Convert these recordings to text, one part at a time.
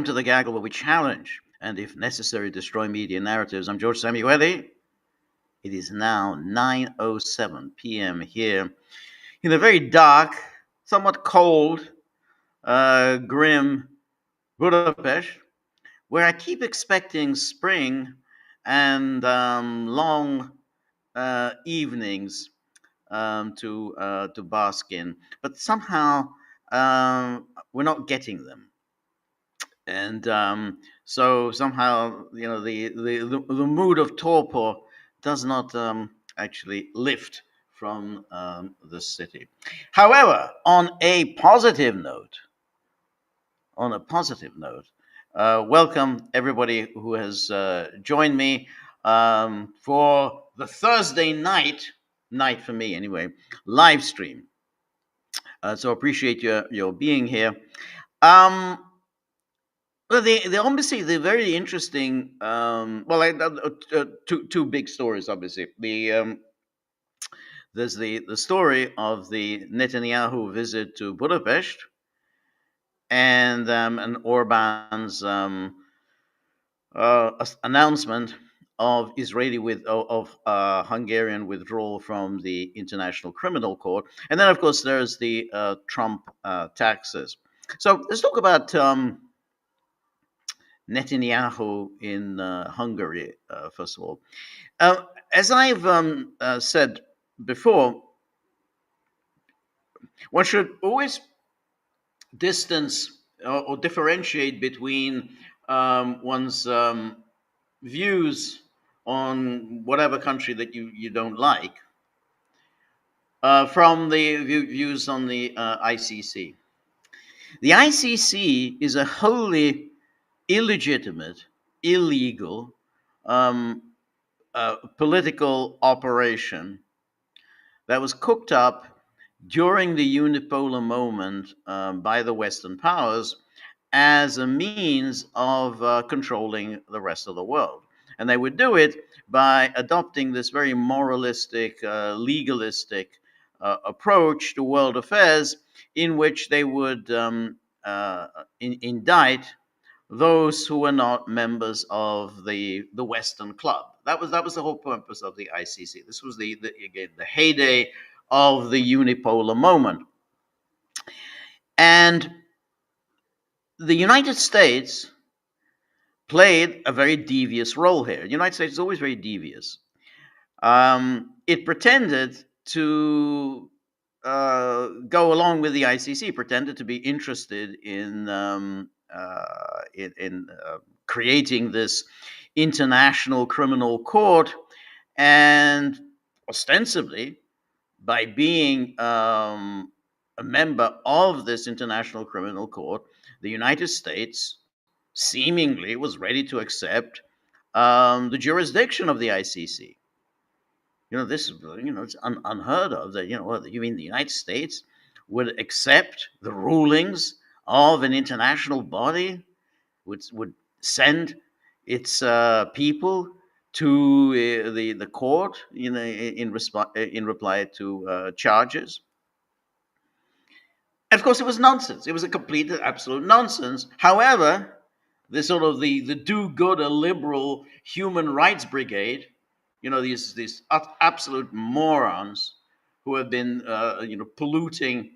to the Gaggle, where we challenge and, if necessary, destroy media narratives. I'm George Samueli. It is now 9:07 p.m. here in a very dark, somewhat cold, grim Budapest, where I keep expecting spring and long evenings to bask in, but somehow we're not getting them. And so somehow, the mood of torpor does not actually lift from the city. However, on a positive note, welcome everybody who has joined me for the Thursday night for me anyway, live stream. So appreciate your being here. Well, obviously the very interesting. Two big stories. Obviously, there's the story of the Netanyahu visit to Budapest, and Orban's announcement of Hungarian withdrawal from the International Criminal Court, and then of course there's the Trump taxes. So let's talk about Netanyahu in Hungary, first of all. As I've said before, one should always distance or differentiate between one's views on whatever country that you don't like from the views on the ICC. The ICC is a wholly illegitimate, illegal political operation that was cooked up during the unipolar moment by the Western powers as a means of controlling the rest of the world. And they would do it by adopting this very moralistic, legalistic approach to world affairs, in which they would indict those who were not members of the Western club. That was the whole purpose of the ICC. This was the heyday of the unipolar moment. And the United States played a very devious role here. The United States is always very devious. It pretended to go along with the ICC, pretended to be interested in creating this international criminal court, and ostensibly, by being a member of this international criminal court, the United States seemingly was ready to accept the jurisdiction of the ICC. This it's unheard of. That you mean the United States would accept the rulings of an international body, would send its people to the court in reply to charges. And of course, it was nonsense. It was a complete, absolute nonsense. However, this sort of the do-gooder liberal human rights brigade, these absolute morons who have been polluting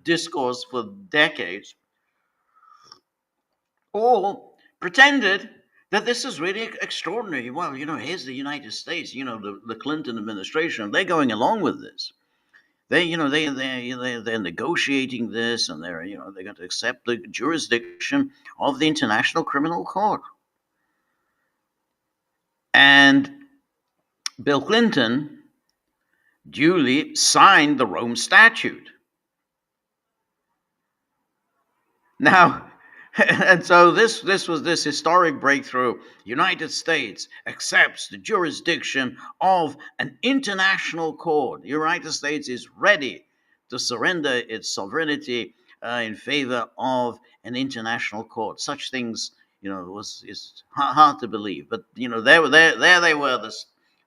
discourse for decades, all pretended that this is really extraordinary. Well, here's the United States, the Clinton administration, they're going along with this. They're negotiating this, and they're going to accept the jurisdiction of the International Criminal Court. And Bill Clinton duly signed the Rome Statute. Now, and so this was this historic breakthrough. United States accepts the jurisdiction of an international court. The United States is ready to surrender its sovereignty in favor of an international court. Such things, is hard to believe. But there they were,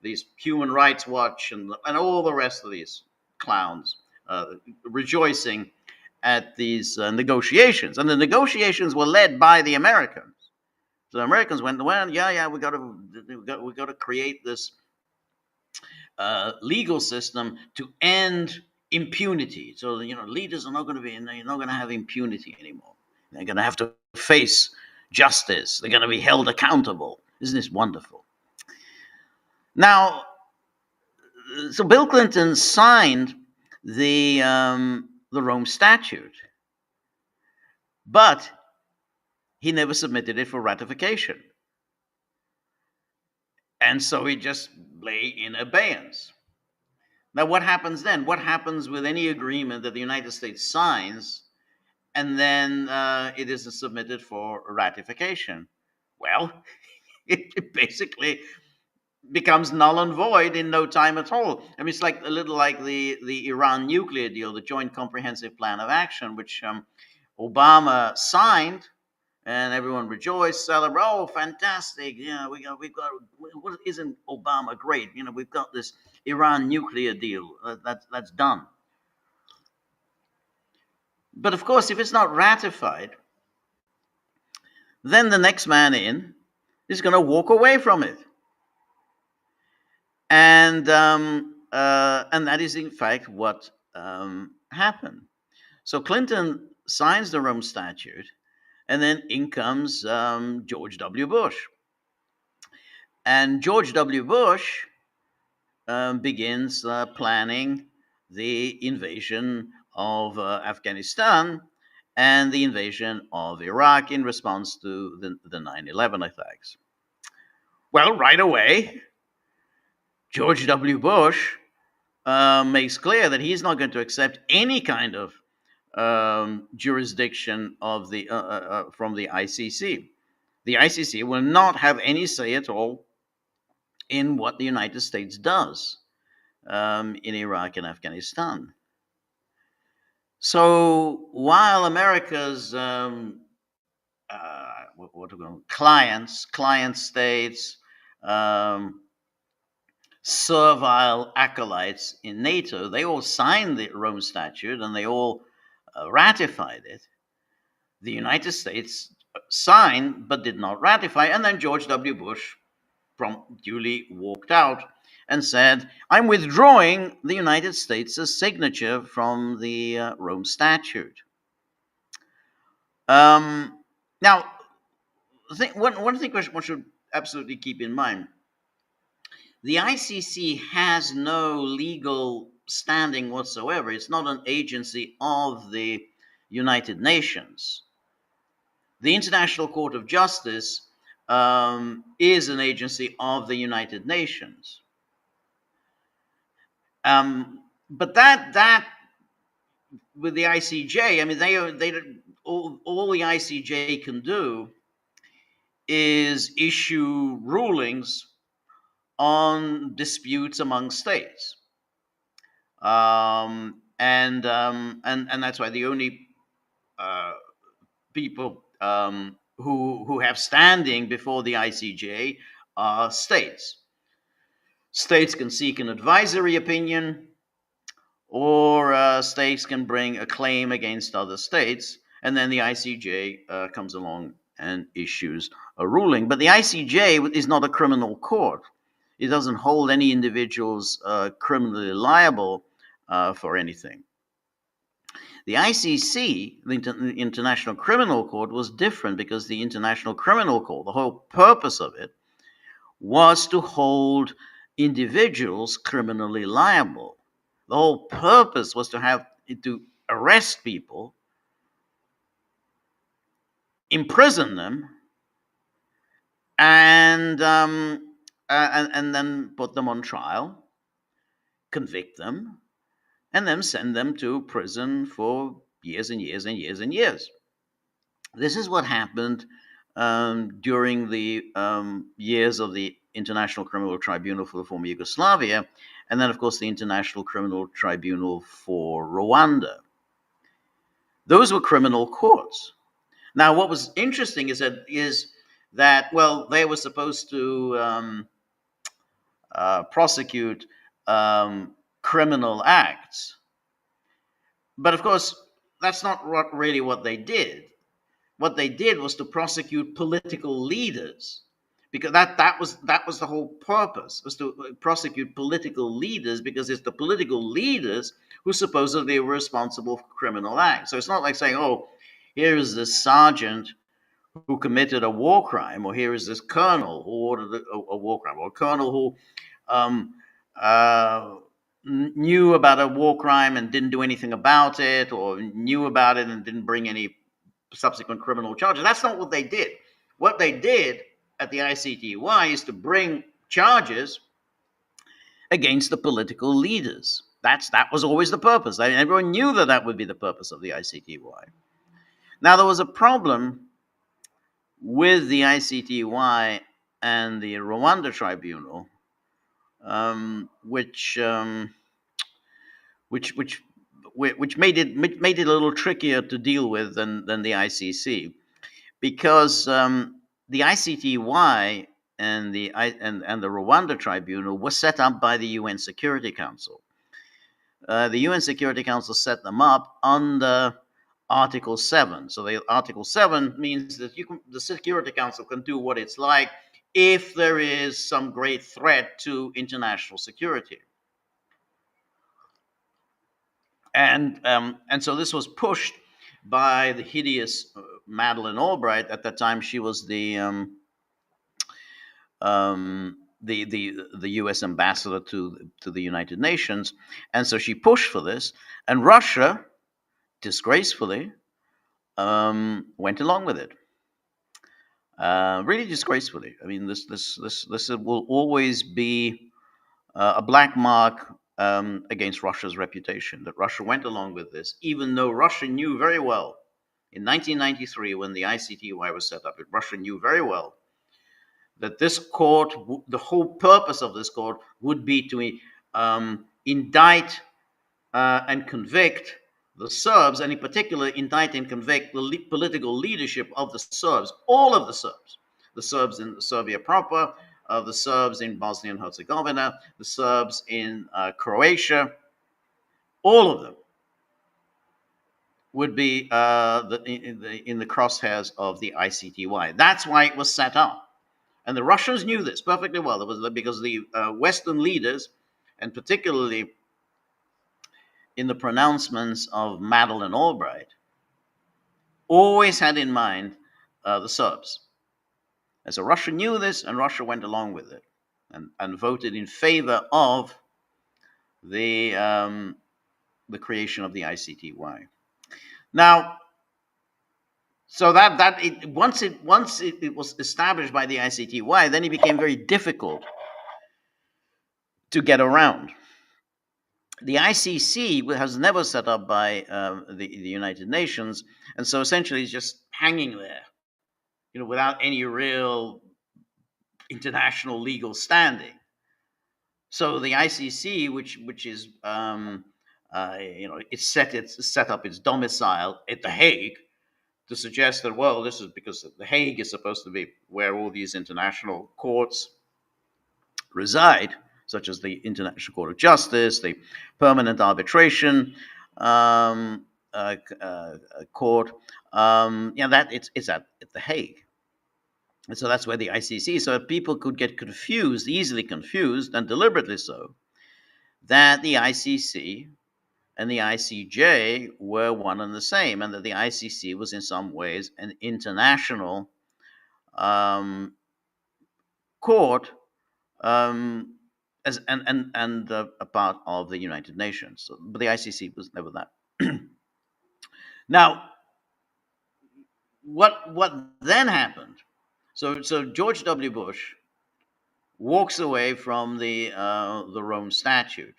these Human Rights Watch and all the rest of these clowns rejoicing at these negotiations, and the negotiations were led by the Americans. So the Americans went, well, yeah, we got to create this legal system to end impunity. So leaders are not going to be, you're not going to have impunity anymore. They're going to have to face justice. They're going to be held accountable. Isn't this wonderful? Now, so Bill Clinton signed the Rome Statute, but he never submitted it for ratification. And so it just lay in abeyance. Now, what happens then? What happens with any agreement that the United States signs and then it isn't submitted for ratification? Well, it basically becomes null and void in no time at all. I mean, it's like a little like the Iran nuclear deal, the Joint Comprehensive Plan of Action, which Obama signed, and everyone rejoiced, celebrate. Oh, fantastic! We've got. What isn't Obama great? We've got this Iran nuclear deal that's done. But of course, if it's not ratified, then the next man in is going to walk away from it. And that is in fact what happened. So Clinton signs the Rome Statute, and then in comes George W. Bush. And George W. Bush begins planning the invasion of Afghanistan and the invasion of Iraq in response to the 9/11 attacks. Well, right away, George W. Bush makes clear that he's not going to accept any kind of jurisdiction of from the ICC. The ICC will not have any say at all in what the United States does in Iraq and Afghanistan. So while America's client states, servile acolytes in NATO, they all signed the Rome Statute and they all ratified it. The United States signed but did not ratify, and then George W. Bush duly walked out and said, I'm withdrawing the United States' signature from the Rome Statute. Now, one thing one should absolutely keep in mind, the ICC has no legal standing whatsoever. It's not an agency of the United Nations. The International Court of Justice is an agency of the United Nations. But that with the ICJ, I mean, all the ICJ can do is issue rulings on disputes among states, and that's why the only people who have standing before the ICJ are states. States can seek an advisory opinion, or states can bring a claim against other states, and then the ICJ comes along and issues a ruling. But the ICJ is not a criminal court. It doesn't hold any individuals criminally liable for anything. The ICC, the International Criminal Court, was different because the International Criminal Court, the whole purpose of it, was to hold individuals criminally liable. The whole purpose was to arrest people, imprison them, and then put them on trial, convict them, and then send them to prison for years and years and years and years. This is what happened during the years of the International Criminal Tribunal for the former Yugoslavia, and then, of course, the International Criminal Tribunal for Rwanda. Those were criminal courts. Now, what was interesting is that well, they were supposed to prosecute criminal acts, but of course, that's not really what they did. What they did was to prosecute political leaders, because that was the whole purpose, was to prosecute political leaders, because it's the political leaders who supposedly were responsible for criminal acts. So it's not like saying, oh, here is this sergeant who committed a war crime, or here is this colonel who ordered a war crime, or a colonel who um, uh, knew about a war crime and didn't do anything about it, or knew about it and didn't bring any subsequent criminal charges. That's not what they did. What they did at the ICTY is to bring charges against the political leaders. That was always the purpose. Everyone knew that that would be the purpose of the ICTY. Now, there was a problem with the ICTY and the Rwanda Tribunal, which made it a little trickier to deal with than the ICC, because the ICTY and the Rwanda Tribunal was set up by the UN Security Council. The UN Security Council set them up under Article 7. So the Article 7 means that the Security Council can do what it's like if there is some great threat to international security. And so this was pushed by the hideous Madeleine Albright. At that time, she was the U.S. ambassador to the United Nations, and so she pushed for this. And Russia, disgracefully, went along with it. Really disgracefully. I mean, this will always be a black mark against Russia's reputation, that Russia went along with this, even though Russia knew very well, in 1993, when the ICTY was set up, Russia knew very well that this court, the whole purpose of this court would be to indict and convict the Serbs, and in particular, indict and convict the political leadership of the Serbs, all of the Serbs in Serbia proper, the Serbs in Bosnia and Herzegovina, the Serbs in Croatia, all of them would be in the crosshairs of the ICTY. That's why it was set up. And the Russians knew this perfectly well. It was because the Western leaders, and particularly in the pronouncements of Madeleine Albright, always had in mind the Serbs. And so Russia knew this, and Russia went along with it and voted in favor of the creation of the ICTY. Now, so once it was established by the ICTY, then it became very difficult to get around. The ICC has never set up by the United Nations, and so essentially it's just hanging there, without any real international legal standing. So the ICC, which is it's set up its domicile at The Hague, to suggest that, well, this is because The Hague is supposed to be where all these international courts reside, such as the International Court of Justice, the Permanent Arbitration Court. That it's at The Hague. And so that's where the ICC, so people could get confused, easily confused, and deliberately so, that the ICC and the ICJ were one and the same, and that the ICC was in some ways an international court, as and a part of the United Nations. So, but the ICC was never that. Now, what then happened? So George W. Bush walks away from the Rome Statute.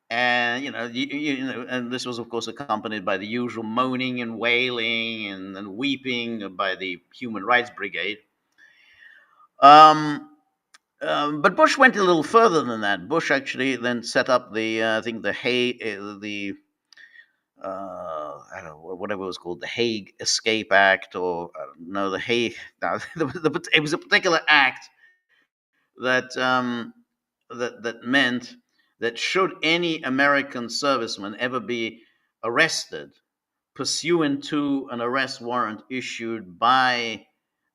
And and this was, of course, accompanied by the usual moaning and wailing and weeping by the Human Rights Brigade. But Bush went a little further than that. Bush actually then set up I don't know, whatever it was called, the Hague Escape Act, or the Hague. It was a particular act that that meant that should any American serviceman ever be arrested pursuant to an arrest warrant issued by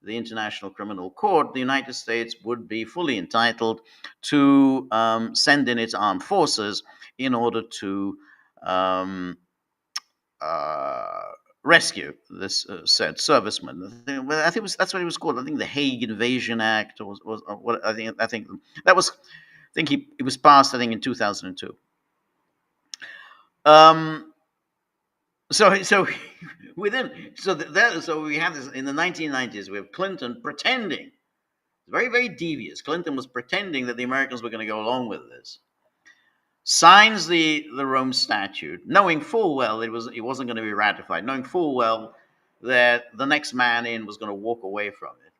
the International Criminal Court, the United States would be fully entitled to send in its armed forces in order to um, uh, rescue this said serviceman. I think that's what it was called. I think the Hague Invasion Act was what I think that was. I think it was passed. I think in 2002. So so we have this in the 1990s. We have Clinton pretending, very very devious. Clinton was pretending that the Americans were going to go along with this. Signs the Rome Statute, knowing full well it wasn't going to be ratified, knowing full well that the next man in was going to walk away from it.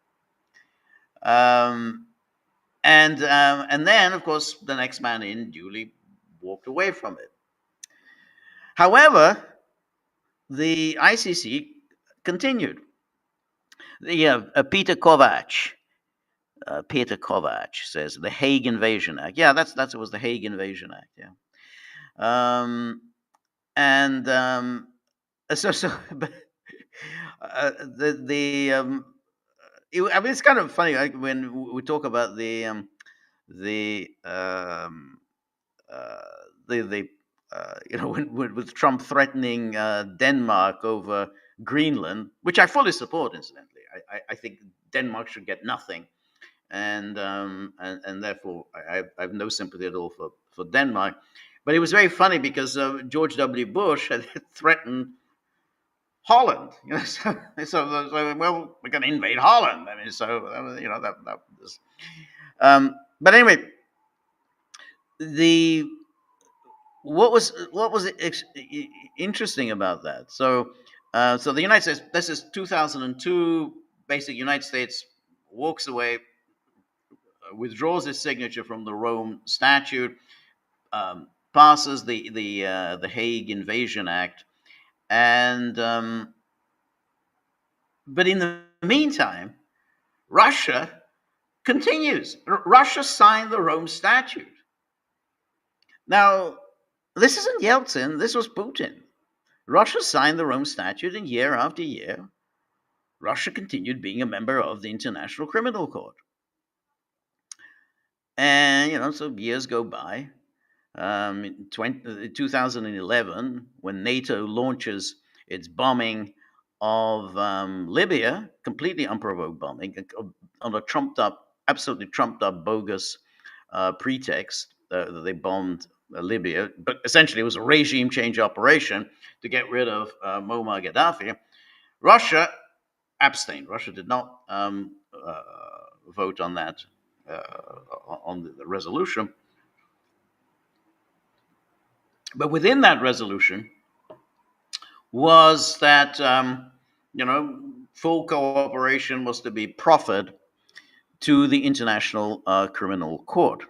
And then of course the next man in duly walked away from it. However, the ICC continued. Peter Kovac says the Hague Invasion Act. Yeah, it was the Hague Invasion Act. Yeah, and but, I mean, it's kind of funny, like, when we talk about the with Trump threatening Denmark over Greenland, which I fully support, incidentally. I think Denmark should get nothing, and therefore I have no sympathy at all for Denmark. But it was very funny because George W. Bush had threatened Holland. So well, we're going to invade Holland. I mean, so that was. But anyway, what was interesting about that? So the United States. This is 2002. Basically, United States walks away, withdraws its signature from the Rome Statute, passes the Hague Invasion Act, and but in the meantime, Russia continues. Russia signed the Rome Statute. Now, this isn't Yeltsin. This was Putin. Russia signed the Rome Statute, and year after year, Russia continued being a member of the International Criminal Court. And so years go by. In 2011, when NATO launches its bombing of Libya, completely unprovoked bombing, on a absolutely trumped up, bogus pretext that they bombed Libya, but essentially it was a regime change operation to get rid of Muammar Gaddafi. Russia abstained. Russia did not vote on that, on the resolution. But within that resolution was that full cooperation was to be proffered to the International Criminal Court.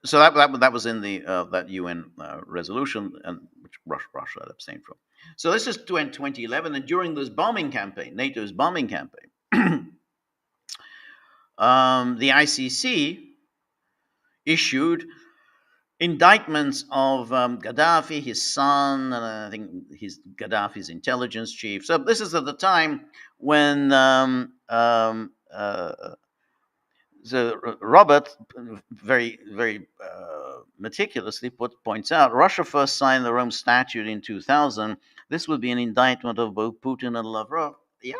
So that was in the that UN resolution, and which Russia had abstained from. So this is 2011, and during this bombing campaign, NATO's bombing campaign, the ICC issued indictments of Gaddafi, his son, and I think Gaddafi's intelligence chief. So this is at the time when so Robert very very meticulously points out Russia first signed the Rome Statute in 2000. This would be an indictment of both Putin and Lavrov. Yeah,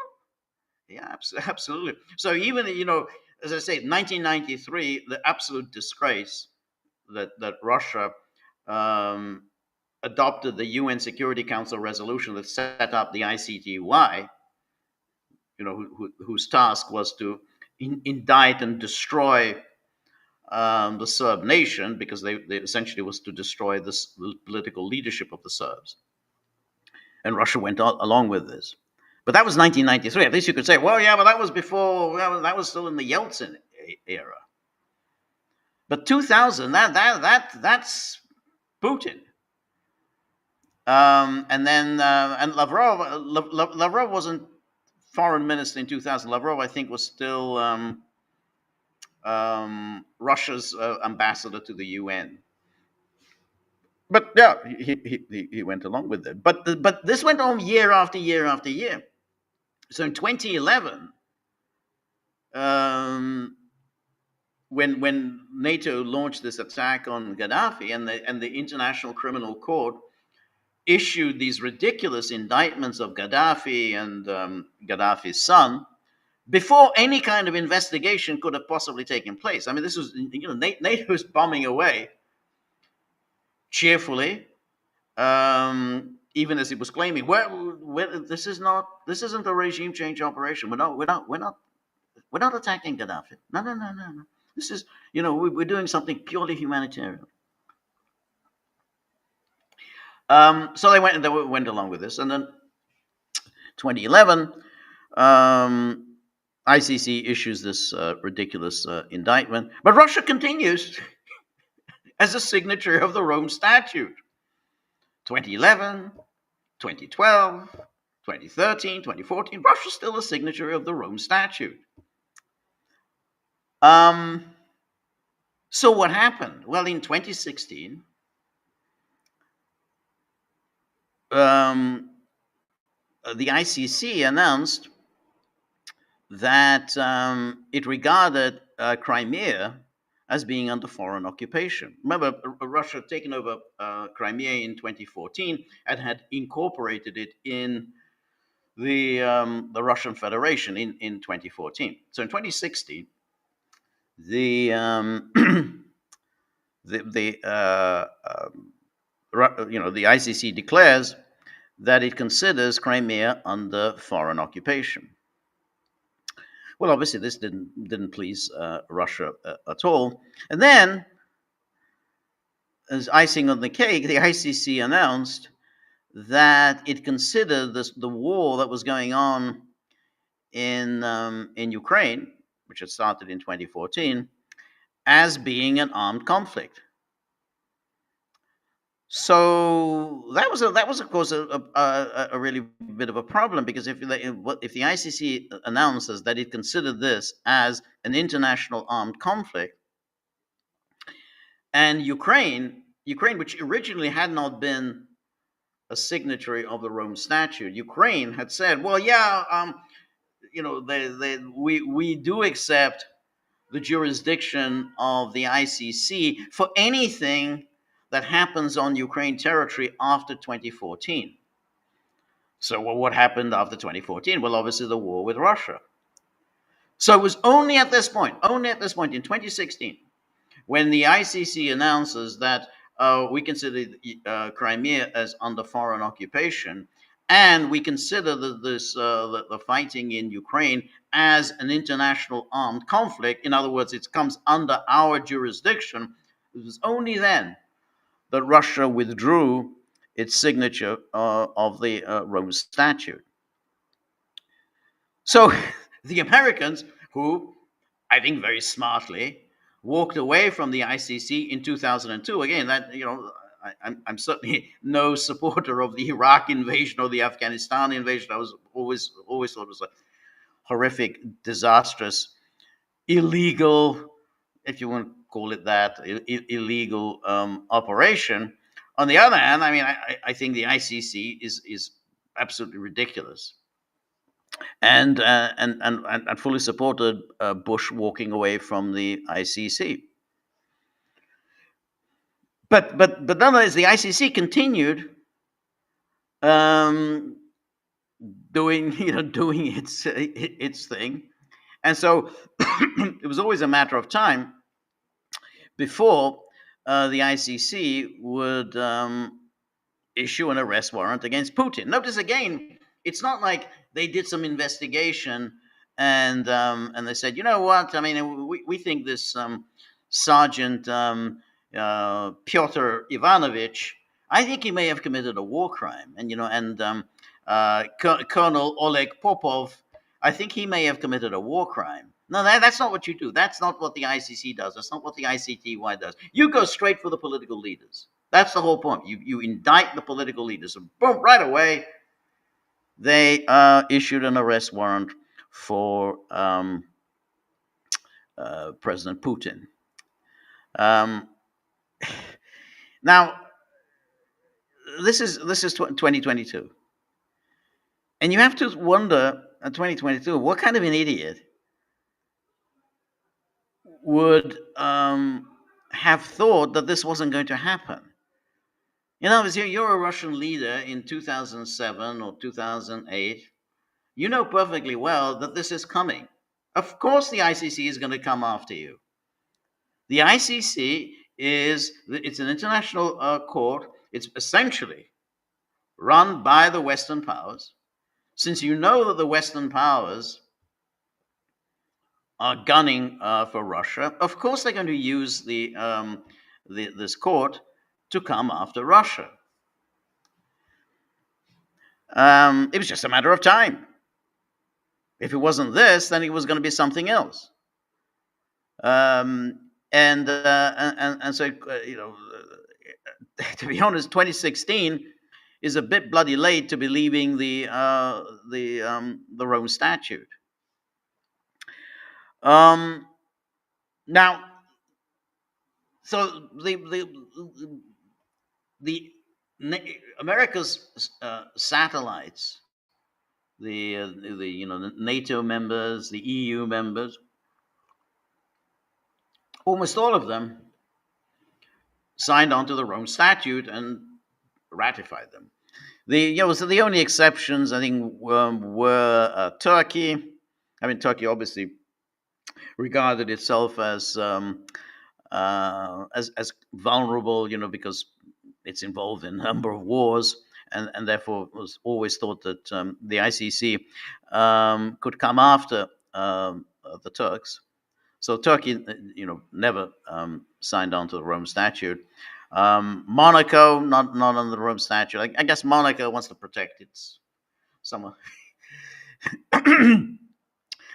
absolutely. So even as I say, 1993, the absolute disgrace that Russia adopted the UN Security Council resolution that set up the ICTY, whose task was to indict and destroy the Serb nation, because they essentially was to destroy the political leadership of the Serbs. And Russia went along with this. But that was 1993. At least you could say, well, yeah, but that was before, that was still in the Yeltsin era. But 2000, that's Putin. And then and Lavrov wasn't foreign minister in 2000. Lavrov, I think, was still Russia's ambassador to the UN. But yeah, he went along with it. But this went on year after year after year. So in 2011, when NATO launched this attack on Gaddafi, and the International Criminal Court issued these ridiculous indictments of Gaddafi and Gaddafi's son, before any kind of investigation could have possibly taken place. I mean, this was, NATO was bombing away cheerfully, even as it was claiming, well, this isn't a regime change operation. We're not attacking Gaddafi. No. This is, we're doing something purely humanitarian. So they went along with this, and then 2011, ICC issues this ridiculous indictment, but Russia continues as a signatory of the Rome Statute. 2011, 2012, 2013, 2014, Russia's still a signatory of the Rome Statute. So what happened? Well, in 2016, the ICC announced that it regarded Crimea as being under foreign occupation. Remember, Russia had taken over Crimea in 2014 and had incorporated it in the Russian Federation in 2014. So in 2016, the ICC declares that it considers Crimea under foreign occupation. Well, obviously, this didn't please Russia at all. And then, as icing on the cake, the ICC announced that it considered the war that was going on in Ukraine, which had started in 2014, as being an armed conflict. So that was of course a really bit of a problem, because if the ICC announces that it considered this as an international armed conflict, and Ukraine, which originally had not been a signatory of the Rome Statute, Ukraine had said, well, yeah, we do accept the jurisdiction of the ICC for anything that happens on Ukraine territory after 2014. So what happened after 2014? Well, obviously the war with Russia. So it was only at this point in 2016, when the ICC announces that we consider Crimea as under foreign occupation, and we consider the fighting in Ukraine as an international armed conflict. In other words, it comes under our jurisdiction. It was only then that Russia withdrew its signature of the Rome Statute. So the Americans, who I think very smartly walked away from the ICC in 2002. Again, that I'm certainly no supporter of the Iraq invasion or the Afghanistan invasion. I was always thought it was a horrific, disastrous, illegal, if you want to call it that, illegal operation. On the other hand, I mean, I think the ICC is absolutely ridiculous, and fully supported Bush walking away from the ICC. But nonetheless, the ICC continued doing its thing, and so it was always a matter of time before the ICC would issue an arrest warrant against Putin. Notice again, it's not like they did some investigation and they said, you know what? I mean, we think this Sergeant Pyotr Ivanovich, I think he may have committed a war crime, and Colonel Oleg Popov, I think he may have committed a war crime. No, that's not what you do. That's not what the ICC does. That's not what the ICTY does. You go straight for the political leaders. That's the whole point. You indict the political leaders, and boom, right away, they issued an arrest warrant for President Putin. Now, this is 2022, and you have to wonder in 2022 what kind of an idiot would have thought that this wasn't going to happen. You know, you're a Russian leader in 2007 or 2008. You know perfectly well that this is coming. Of course, the ICC is going to come after you. The ICC it's an international court. It's essentially run by the Western powers. Since you know that the Western powers are gunning for Russia, of course they're going to use this court to come after Russia. It was just a matter of time. If it wasn't this, then it was going to be something else. And so you know, to be honest, 2016 is a bit bloody late to be leaving the Rome Statute. Now, so the America's satellites, the NATO members, the EU members, almost all of them signed on to the Rome Statute and ratified them. So the only exceptions, I think, were Turkey. I mean, Turkey obviously regarded itself as vulnerable, because it's involved in a number of wars, and therefore was always thought that the ICC could come after the Turks. So Turkey, never signed on to the Rome Statute. Monaco, not on the Rome Statute. I guess Monaco wants to protect its some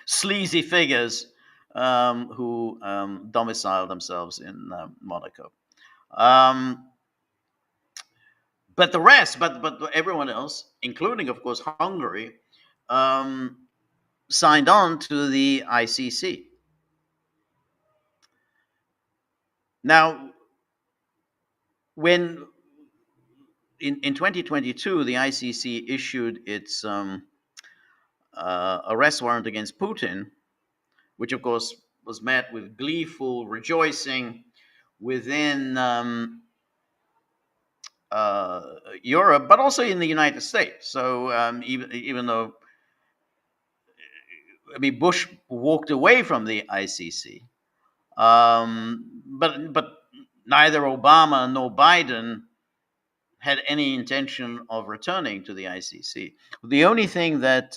sleazy figures who domicile themselves in Monaco. But the rest, but everyone else, including of course Hungary, signed on to the ICC. Now, when in 2022 the ICC issued its arrest warrant against Putin, which of course was met with gleeful rejoicing within Europe, but also in the United States. So even though Bush walked away from the ICC, but neither Obama nor Biden had any intention of returning to the ICC. The only thing that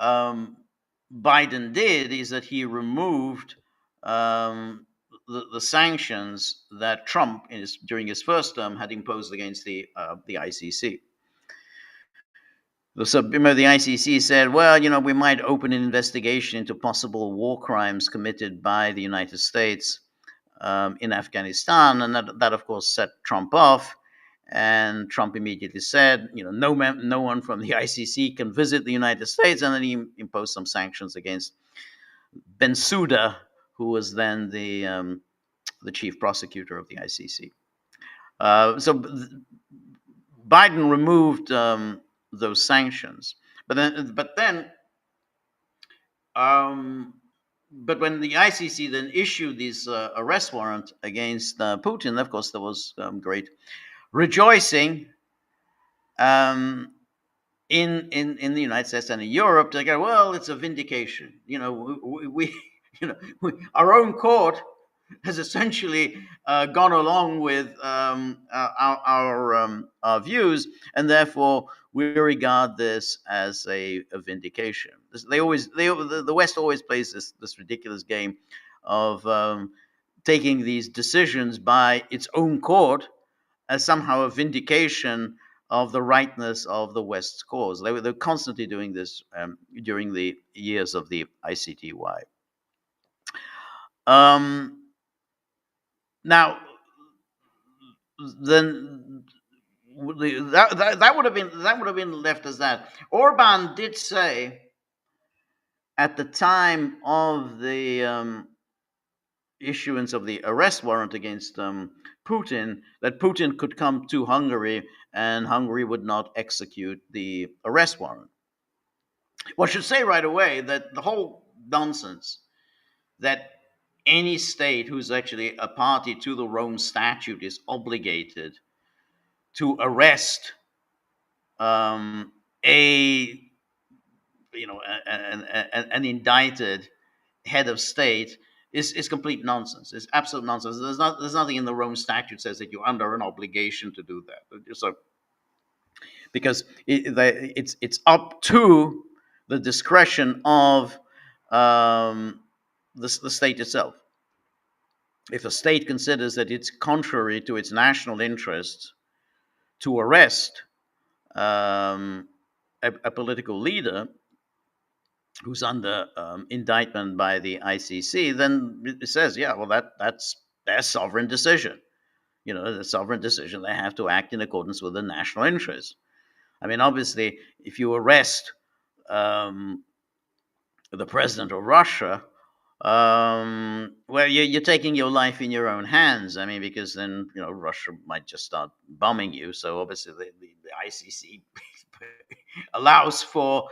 Biden did is that he removed the sanctions that Trump, during his first term, had imposed against the ICC. So the ICC said, well, we might open an investigation into possible war crimes committed by the United States in Afghanistan, and that of course set Trump off. And Trump immediately said, no one from the ICC can visit the United States, and then he imposed some sanctions against Bensouda, who was then the chief prosecutor of the ICC. So Biden removed those sanctions, but when the ICC then issued this arrest warrant against Putin, of course there was great rejoicing in the United States and in Europe. They go, well, it's a vindication. We our own court has essentially gone along with our views, and therefore we regard this as a vindication. The West always plays this ridiculous game of taking these decisions by its own court as somehow a vindication of the rightness of the West's cause. They're constantly doing this during the years of the ICTY. Now, then that would have been left as that. Orban did say at the time of the issuance of the arrest warrant against Putin that Putin could come to Hungary and Hungary would not execute the arrest warrant. Well, I should say right away that the whole nonsense that any state who's actually a party to the Rome Statute is obligated to arrest a an indicted head of state is complete nonsense. It's absolute nonsense. There's nothing in the Rome Statute says that you're under an obligation to do that. So because it's up to the discretion of the state itself. If a state considers that it's contrary to its national interests to arrest a political leader who's under indictment by the ICC, then it says, yeah, well, that's their sovereign decision. The sovereign decision. They have to act in accordance with the national interest. I mean, obviously, if you arrest the president of Russia, well, you're taking your life in your own hands. I mean, because then Russia might just start bombing you. So obviously, the ICC allows for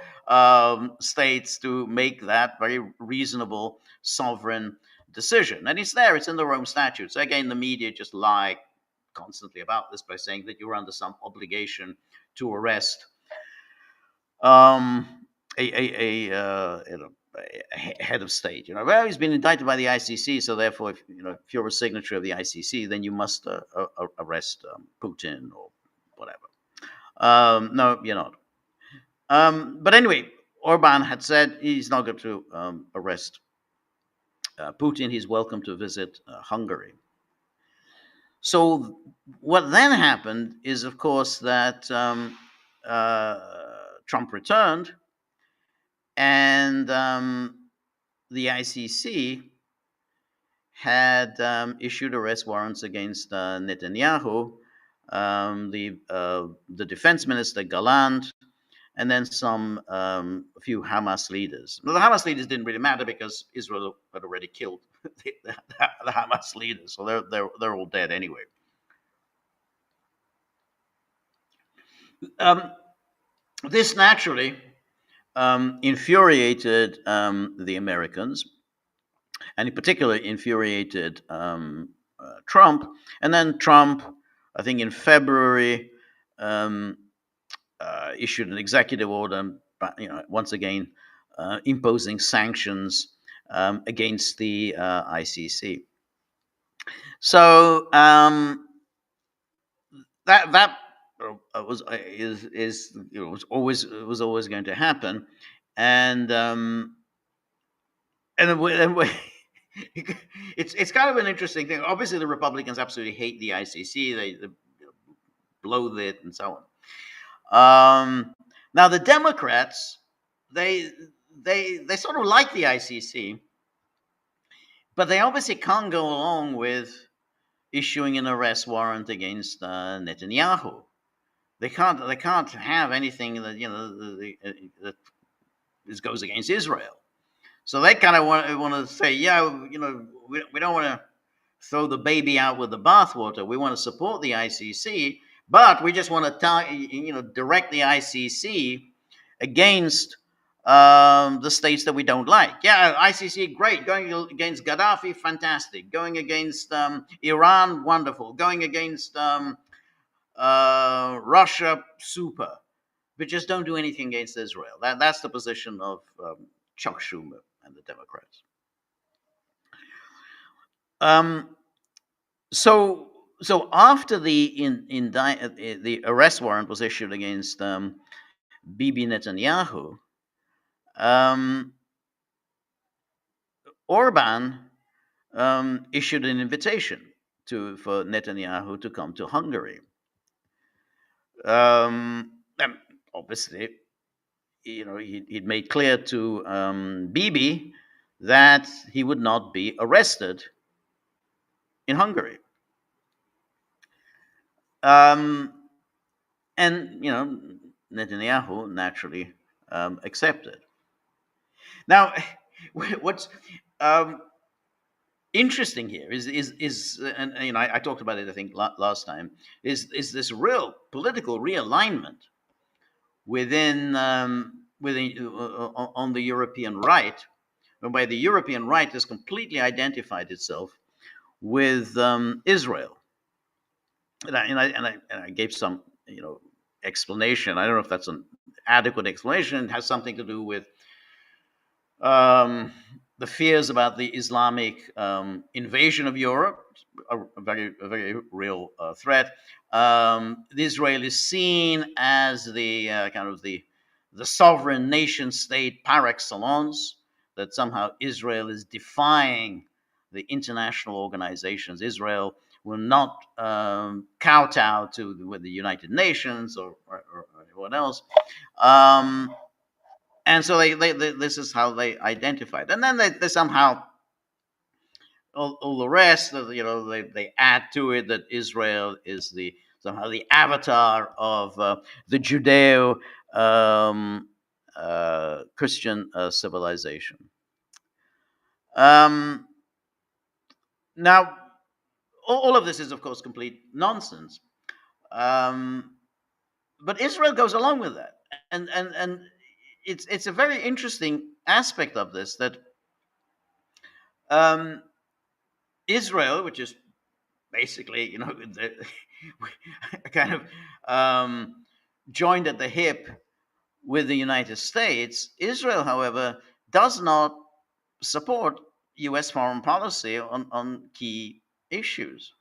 states to make that very reasonable sovereign decision, and it's there. It's in the Rome Statute. So again, the media just lie constantly about this by saying that you're under some obligation to arrest a head of state. Well, he's been indicted by the ICC, so therefore, if you're a signatory of the ICC, then you must arrest Putin or whatever. No, you're not. But anyway, Orban had said he's not going to arrest Putin. He's welcome to visit Hungary. So what then happened is, of course, that Trump returned, and the ICC had issued arrest warrants against Netanyahu, the defense minister Gallant, and then a few Hamas leaders. Well, the Hamas leaders didn't really matter because Israel had already killed the Hamas leaders, so they're all dead anyway. This naturally infuriated the Americans, and in particular infuriated Trump. And then Trump, I think in February, issued an executive order, once again imposing sanctions against the ICC. So that was always going to happen, and it's kind of an interesting thing. Obviously, the Republicans absolutely hate the ICC; they loathe it, and so on. Now, the Democrats, they sort of like the ICC, but they obviously can't go along with issuing an arrest warrant against Netanyahu. They can't have anything that that goes against Israel. So they kind of want to say, yeah, we don't want to throw the baby out with the bathwater. We want to support the ICC, but we just want to direct the ICC against the states that we don't like. Yeah, ICC, great. Going against Gaddafi, fantastic. Going against Iran, wonderful. Going against Russia, super. But just don't do anything against Israel. That's the position of Chuck Schumer and the Democrats. So after the arrest warrant was issued against Bibi Netanyahu, Orban issued an invitation for Netanyahu to come to Hungary. And obviously, he'd made clear to Bibi that he would not be arrested in Hungary. And Netanyahu naturally accepted. Now, what's interesting here is and you know I talked about it I think last time is this real political realignment within on the European right, whereby the European right has completely identified itself with Israel, and I gave some explanation. I don't know if that's an adequate explanation. It has something to do with um, the fears about the Islamic invasion of Europe, a very real threat. Israel is seen as the kind of the sovereign nation state par excellence. That somehow Israel is defying the international organizations. Israel will not kowtow to with the United Nations or anyone else. Um, and so this is how they identify it. And then they somehow all the rest of they add to it that Israel is the somehow the avatar of the Judeo Christian civilization. Um, Now, all of this is of course complete nonsense, um, but Israel goes along with that, and it's a very interesting aspect of this that um, Israel, which is basically, kind of joined at the hip with the United States. Israel, however, does not support U.S. foreign policy on key issues.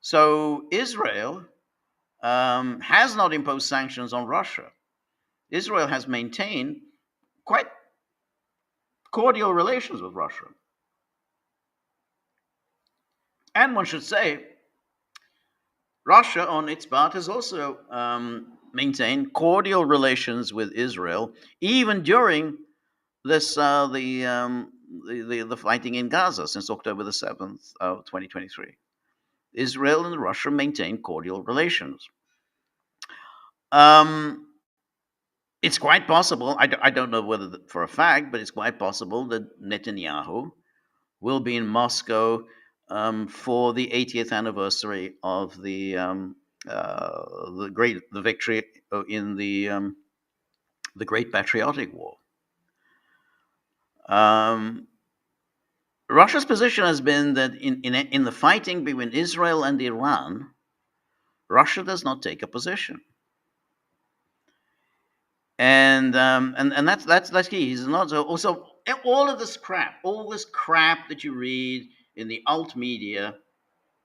So Israel has not imposed sanctions on Russia. Israel has maintained quite cordial relations with Russia. And one should say, Russia, on its part, has also maintained cordial relations with Israel, even during this the fighting in Gaza since October the 7th of 2023. Israel and Russia maintain cordial relations. It's quite possible. I don't know whether for a fact, but it's quite possible that Netanyahu will be in Moscow for the 80th anniversary of the victory in the Great Patriotic War. Russia's position has been that in the fighting between Israel and Iran, Russia does not take a position, and that's key. He's not also all of this crap that you read in the alt media,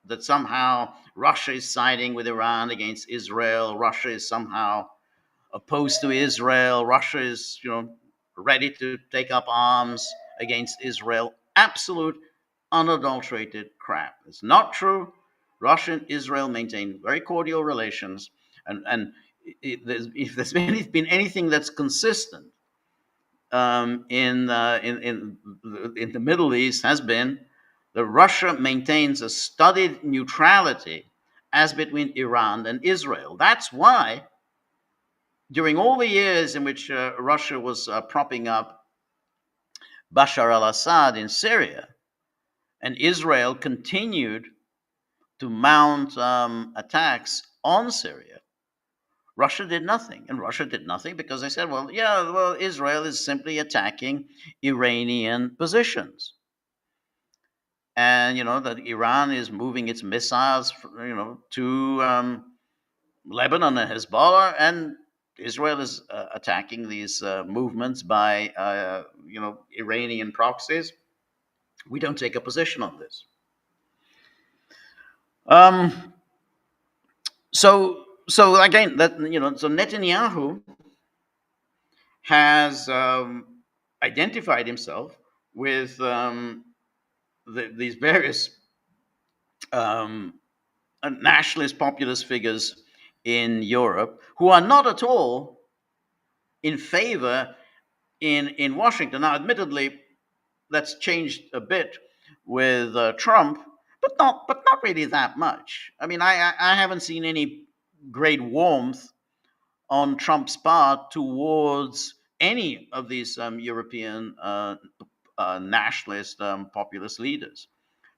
that somehow Russia is siding with Iran against Israel. Russia is somehow opposed to Israel. Russia is, ready to take up arms against Israel. Absolute, unadulterated crap. It's not true. Russia and Israel maintain very cordial relations, and if there's been anything that's consistent in the Middle East, has been that Russia maintains a studied neutrality as between Iran and Israel. That's why, during all the years in which Russia was propping up Bashar al-Assad in Syria, and Israel continued to mount attacks on Syria, Russia did nothing. And Russia did nothing because they said, Israel is simply attacking Iranian positions. And, that Iran is moving its missiles, to Lebanon and Hezbollah, and Israel is attacking these movements by, Iranian proxies. We don't take a position on this. So again, so Netanyahu has identified himself with these various nationalist populist figures in Europe who are not at all in favor in Washington. Now, admittedly, that's changed a bit with Trump, but not really that much. I mean, I haven't seen any great warmth on Trump's part towards any of these European nationalist populist leaders.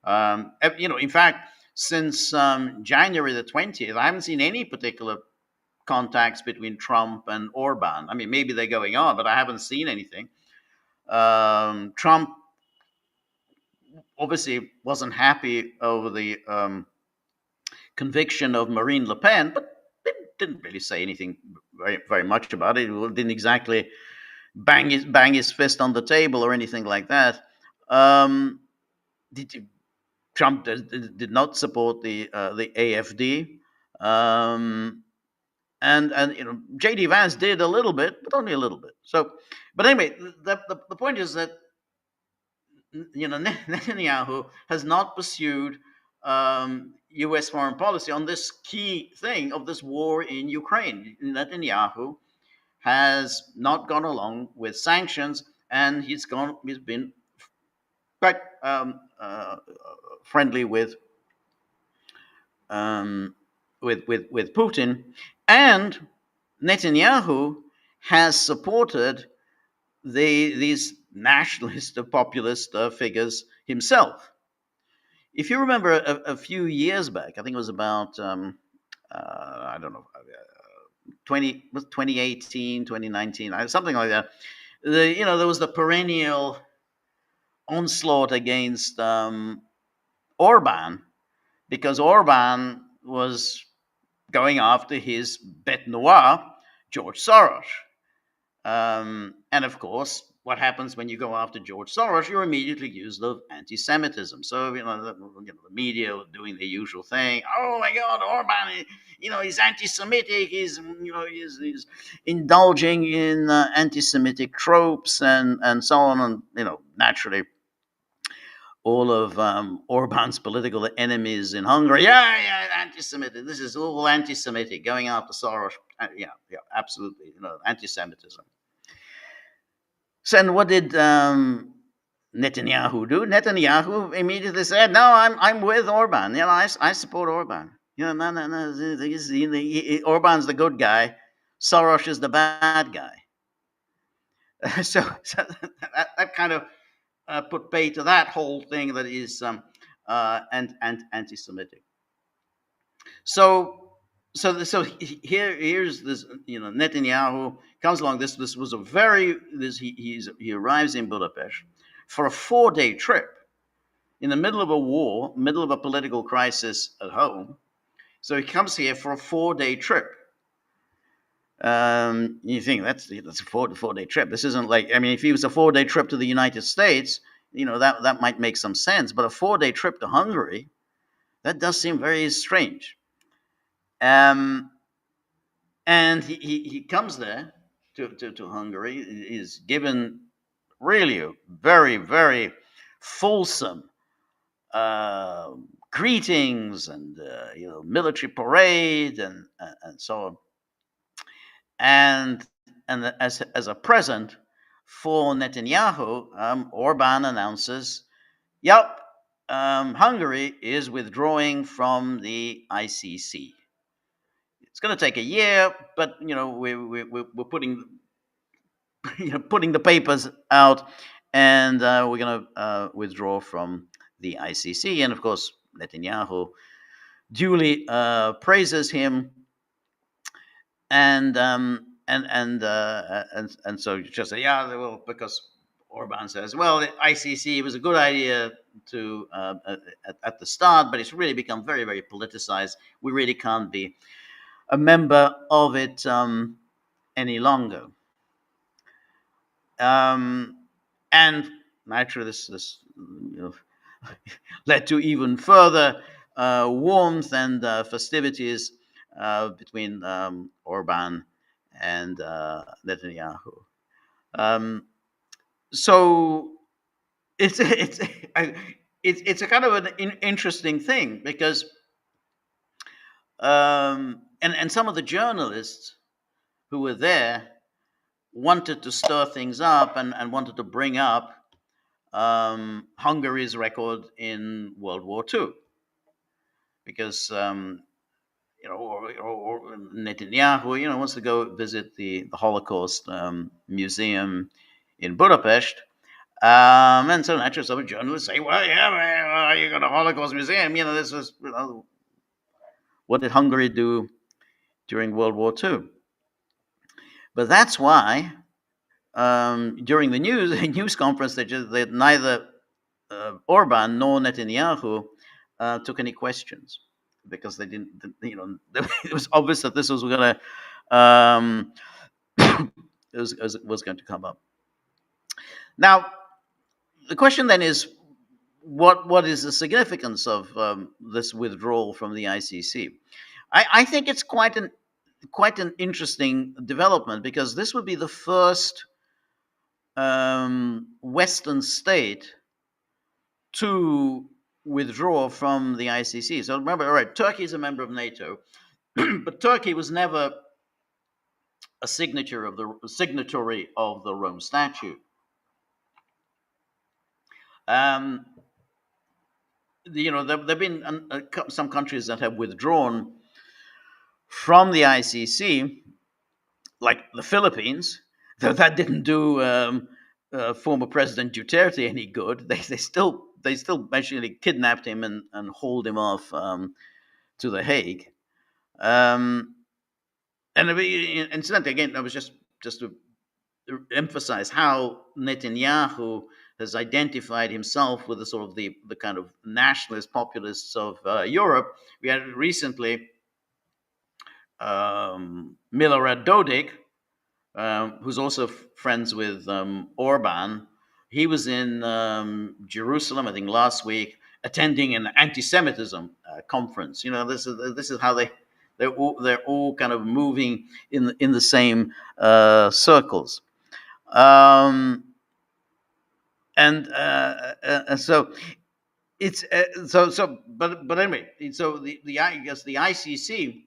In fact, since January the 20th, I haven't seen any particular contacts between Trump and Orban. I mean, maybe they're going on, but I haven't seen anything. Trump obviously wasn't happy over the conviction of Marine Le Pen, but didn't really say anything very much about it. He didn't exactly bang his fist on the table or anything like that. Trump did not support the AFD, and JD Vance did a little bit, but only a little bit. So, but anyway, the point is that Netanyahu has not pursued U.S. foreign policy on this key thing of this war in Ukraine. Netanyahu has not gone along with sanctions, and he's been quite friendly with Putin, and Netanyahu has supported these nationalist populist figures himself. If you remember a few years back, I think it was about I don't know 2018, 2019, something like that. There was the perennial onslaught against Orban, because Orban was going after his bête noire, George Soros. And of course, what happens when you go after George Soros? You're immediately accused of anti-Semitism. So the media doing the usual thing. Oh my God, Orban! He's anti-Semitic. He's indulging in anti-Semitic tropes and so on. And naturally, all of Orban's political enemies in Hungary, yeah, anti-Semitic. This is all anti-Semitic, going after Soros. Yeah, absolutely, anti-Semitism. So, and what did Netanyahu do? Netanyahu immediately said, "No, I'm with Orban. I support Orban. No. Orban's the good guy. Soros is the bad guy." so that kind of put pay to that whole thing that is anti-Semitic. So here's this. Netanyahu comes along. This was he arrives in Budapest for a 4-day trip in the middle of a war, middle of a political crisis at home. So he comes here for a 4-day trip. You think that's a 4-day trip. This isn't like, if he was a 4-day trip to the United States, that might make some sense. But a 4-day trip to Hungary, that does seem very strange. And he comes there to Hungary. Is given really a very, very fulsome greetings and military parade and so on. And as a present for Netanyahu, Orban announces, "Yep, Hungary is withdrawing from the ICC. It's going to take a year, but we're putting putting the papers out, and we're going to withdraw from the ICC." And of course, Netanyahu duly praises him. And so just say, yeah, well, because Orban says, well, the ICC was a good idea to at the start, but it's really become very, very politicized. We really can't be a member of it any longer. And naturally, this led to even further warmth and festivities between Orban and Netanyahu. So it's a kind of an interesting thing, because and some of the journalists who were there wanted to stir things up and wanted to bring up Hungary's record in World War II, because or Netanyahu, wants to go visit the Holocaust Museum in Budapest, And so naturally, some journalists say, "Well, yeah, well, you got a Holocaust museum. This was what did Hungary do during World War II?" But that's why during the news conference, they neither Orban nor Netanyahu took any questions because they didn't. It was obvious that this was going to was going to come up. Now, the question then is, what is the significance of this withdrawal from the ICC? I think it's quite an interesting development, because this would be the first Western state to withdraw from the ICC. So remember, all right, Turkey is a member of NATO, but Turkey was never a signatory of the Rome Statute. There've been some countries that have withdrawn from the ICC, like the Philippines, though that didn't do former President Duterte any good. They still actually kidnapped him and hauled him off to The Hague. And incidentally, again, I was just to emphasize how Netanyahu has identified himself with the sort of the kind of nationalist populists of Europe. We had recently Milorad Dodik, who's also friends with Orban. He was in Jerusalem, I think, last week, attending an anti-Semitism conference. This is how they're all kind of moving in the same circles. So it's but anyway, so I guess the ICC,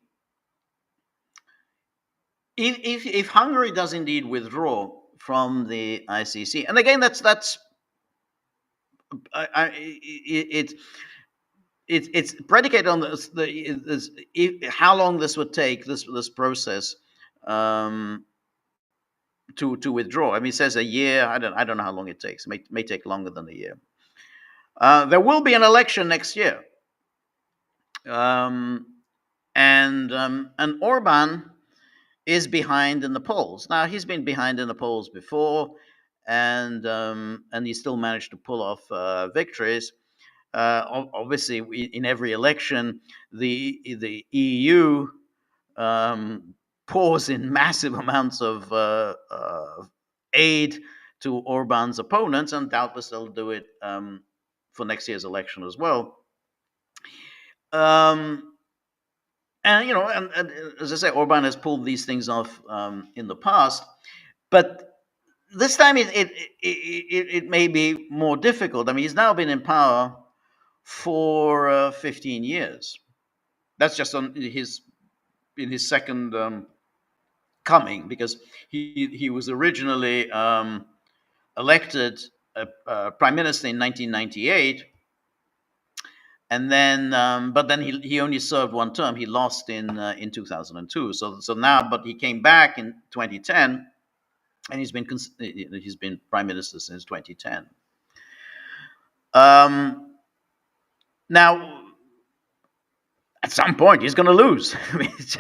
if Hungary does indeed withdraw from the ICC, and again that's it's predicated on how long this would take, this process to withdraw. I mean, it says a year. I don't know how long it takes. It may take longer than a year. There will be an election next year, and Orban is behind in the polls. Now, he's been behind in the polls before, and he still managed to pull off victories. Obviously, in every election, the EU pours in massive amounts of aid to Orban's opponents, and doubtless they'll do it for next year's election as well. And as I say, Orban has pulled these things off in the past, but this time it may be more difficult. I mean, he's now been in power for 15 years. That's just in his second coming, because he was originally elected prime minister in 1998. And then, but then he only served one term. He lost in 2002. So now, but he came back in 2010, and he's been prime minister since 2010. Now, at some point, he's going to lose. I mean, it's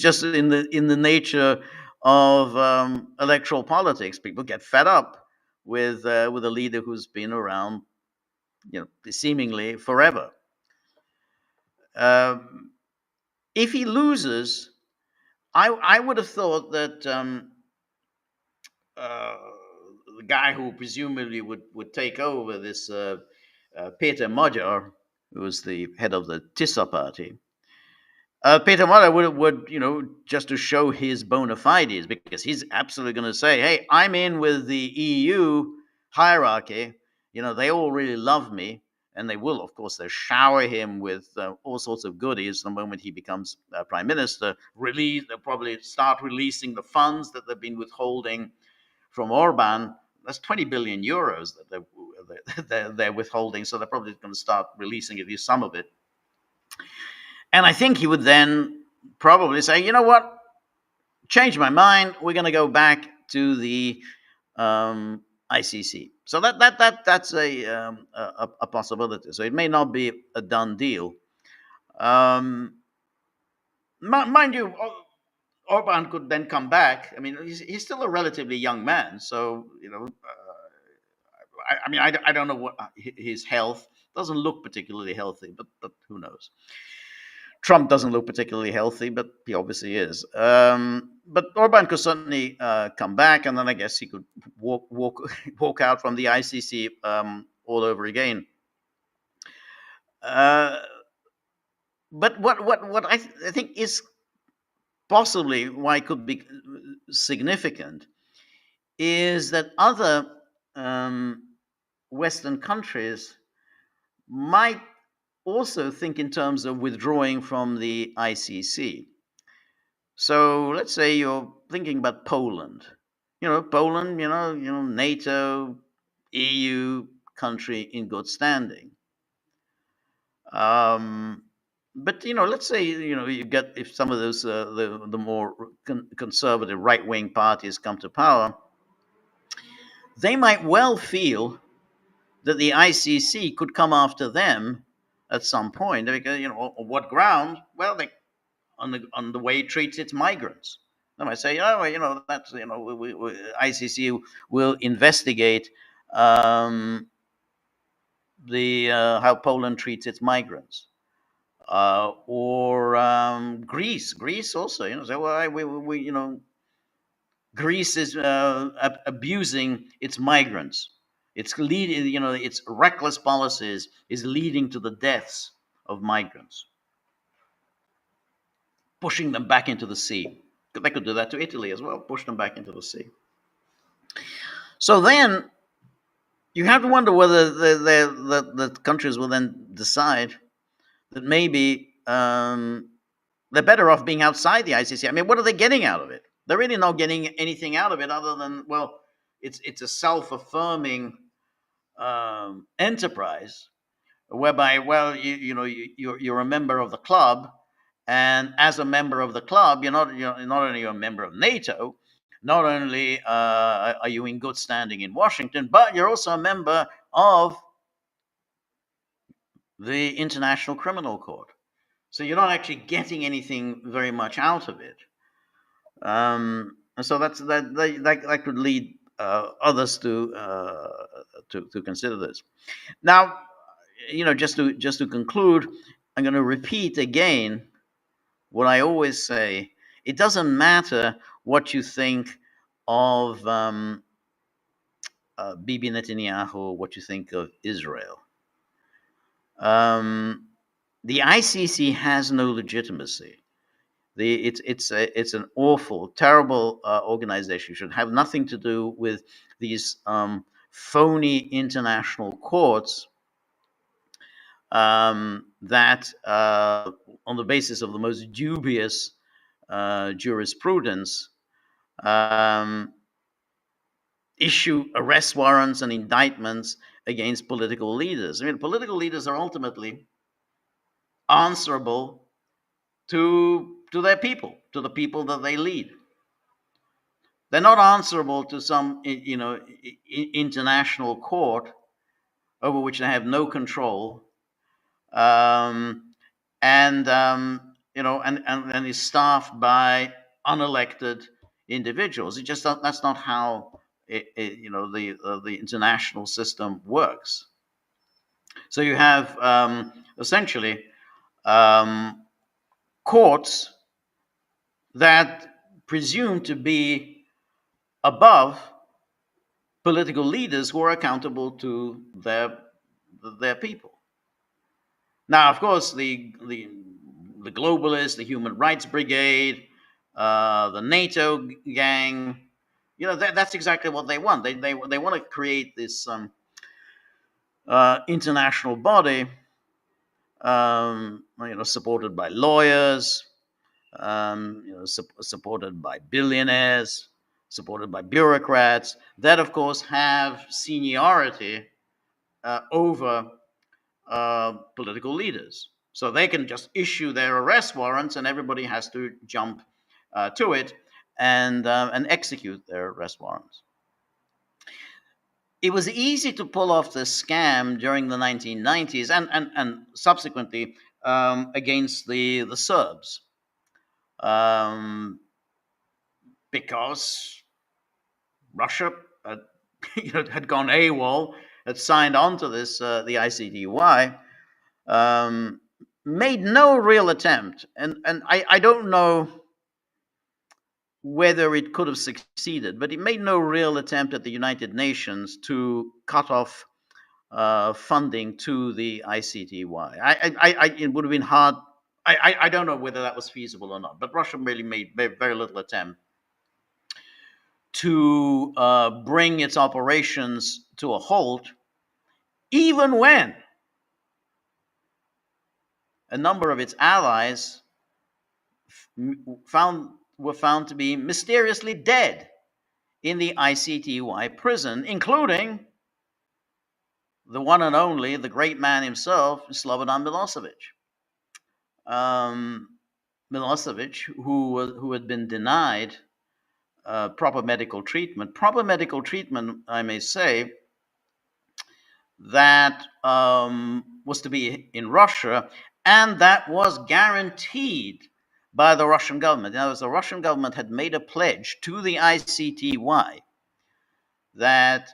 just in the nature of electoral politics. People get fed up with a leader who's been around, seemingly forever. If he loses, I would have thought that the guy who presumably would take over this, Peter Magyar, who was the head of the TISA party, Peter Magyar would just to show his bona fides, because he's absolutely going to say, "Hey, I'm in with the EU hierarchy. They all really love me," and they will, of course, they'll shower him with all sorts of goodies the moment he becomes prime minister. They'll probably start releasing the funds that they've been withholding from Orban. That's 20 billion euros that they're withholding, so they're probably going to start releasing at least some of it. And I think he would then probably say, "You know what? Change my mind. We're going to go back to the ICC. So that's a possibility. So it may not be a done deal. Um, mind you, Orban could then come back. I mean, he's still a relatively young man, so I mean, I don't know what his health doesn't look particularly healthy, but who knows? Trump doesn't look particularly healthy, but he obviously is. But Orban could certainly come back, and then I guess he could walk out from the ICC all over again. But what I think is possibly why it could be significant is that other Western countries might also think in terms of withdrawing from the ICC. So let's say you're thinking about Poland. Poland, NATO, EU country in good standing. But let's say you get, if some of those the more conservative right wing parties come to power, they might well feel that the ICC could come after them at some point. Because, on what ground? Well, on the way it treats its migrants. They might say, that's ICC will investigate the how Poland treats its migrants. Or Greece. Greece also, say, well, Greece is abusing its migrants. It's leading, its reckless policies is leading to the deaths of migrants, pushing them back into the sea. They could do that to Italy as well, push them back into the sea. So then you have to wonder whether the countries will then decide that maybe they're better off being outside the ICC. I mean, what are they getting out of it? They're really not getting anything out of it other than, well, it's a self-affirming enterprise whereby, well, you're a member of the club, and as a member of the club, you're not only a member of NATO, not only are you in good standing in Washington, but you're also a member of the International Criminal Court. So you're not actually getting anything very much out of it. And so that could lead others to consider this. Now, just to conclude, I'm going to repeat again what I always say. It doesn't matter what you think of Bibi Netanyahu, what you think of Israel. The ICC has no legitimacy. It's an awful, terrible organization. It should have nothing to do with these phony international courts that, on the basis of the most dubious jurisprudence, issue arrest warrants and indictments against political leaders. I mean, political leaders are ultimately answerable to their people, to the people that they lead. They're not answerable to some, international court over which they have no control, and is staffed by unelected individuals. That's not how the international system works. So you have essentially courts that presume to be above political leaders who are accountable to their people. Now, of course, the globalists, the Human Rights Brigade, the NATO gang, that's exactly what they want. They want to create this international body, supported by lawyers, supported by billionaires, supported by bureaucrats that, of course, have seniority over political leaders. So they can just issue their arrest warrants, and everybody has to jump to it and execute their arrest warrants. it was easy to pull off this scam during the 1990s and subsequently against the Serbs, um, because Russia had, had gone AWOL, had signed on to this, the ICTY, um, made no real attempt. And I don't know whether it could have succeeded, but it made no real attempt at the United Nations to cut off funding to the ICTY. It would have been hard. I don't know whether that was feasible or not, but Russia really made very little attempt to bring its operations to a halt, even when a number of its allies were found to be mysteriously dead in the ICTY prison, including the one and only, the great man himself, Slobodan Milosevic. Milosevic, who had been denied proper medical treatment. Proper medical treatment, I may say, that was to be in Russia, and that was guaranteed by the Russian government. In other words, the Russian government had made a pledge to the ICTY that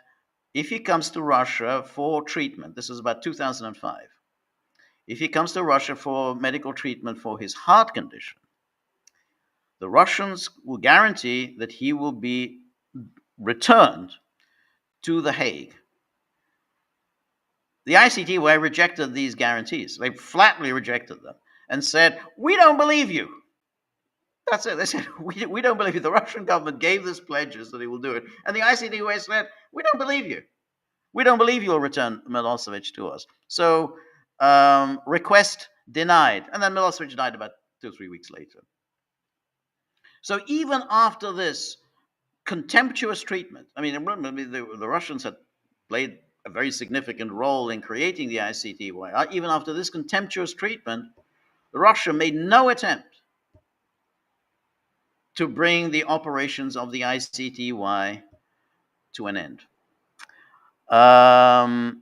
if he comes to Russia for treatment, this was about 2005, if he comes to Russia for medical treatment for his heart condition, the Russians will guarantee that he will be returned to The Hague. The ICTY rejected these guarantees. They flatly rejected them and said, "We don't believe you." That's it. They said, we don't believe you. The Russian government gave this pledges that he will do it. And the ICTY said, "We don't believe you. We don't believe you'll return Milosevic to us." So request denied. And then Milosevic died about 2 or 3 weeks later. So even after this contemptuous treatment, I mean, the Russians had played a very significant role in creating the ICTY. Even after this contemptuous treatment, Russia made no attempt to bring the operations of the ICTY to an end. And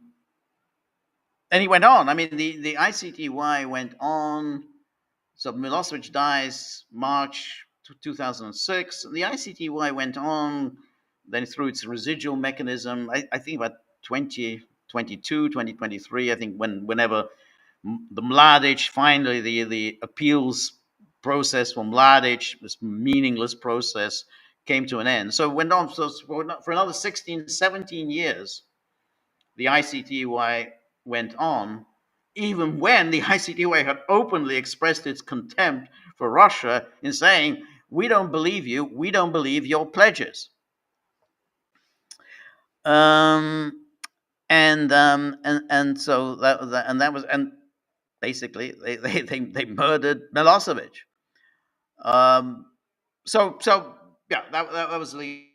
he went on. I mean, the ICTY went on. So Milosevic dies March 2006. The ICTY went on then through its residual mechanism, I think about 2022, 2023, I think whenever the Mladic, finally the appeals process for Mladic, this meaningless process, came to an end. So it went on for another 16, 17 years, the ICTY went on, even when the ICTY had openly expressed its contempt for Russia in saying, "We don't believe you, we don't believe your pledges." And so that was, and basically they murdered Milosevic. So yeah, that was the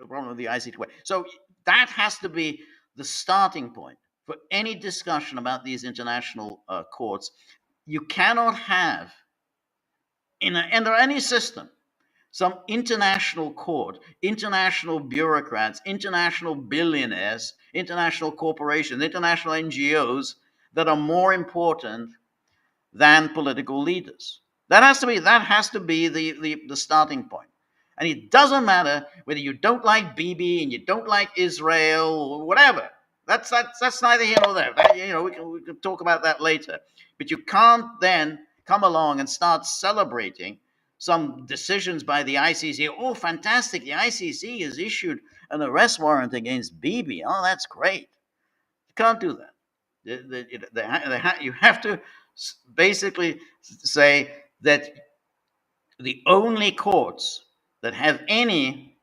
problem of the ICTY. So that has to be the starting point for any discussion about these international courts. You cannot have under any system some international court, international bureaucrats, international billionaires, international corporations, international NGOs that are more important than political leaders. That has to be the starting point. And it doesn't matter whether you don't like Bibi and you don't like Israel or whatever. That's neither here nor there. We can talk about that later. But you can't then come along and start celebrating some decisions by the ICC. Oh, fantastic! The ICC has issued an arrest warrant against Bibi. Oh, that's great. You can't do that. You have to basically say that the only courts that have any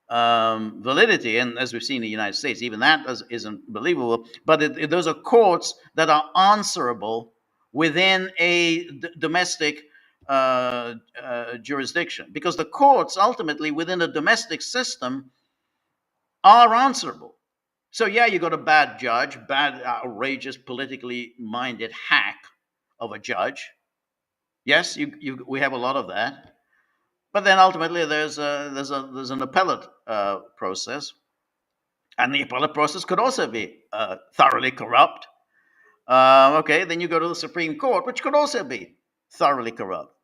validity, and as we've seen in the United States, even that isn't believable, but those are courts that are answerable within a domestic jurisdiction, because the courts ultimately within a domestic system are answerable. So yeah, you got a bad judge, bad, outrageous, politically minded hack of a judge. Yes, we have a lot of that, but then ultimately there's an appellate process And the appellate process could also be thoroughly corrupt. Okay, then you go to the Supreme Court, which could also be thoroughly corrupt.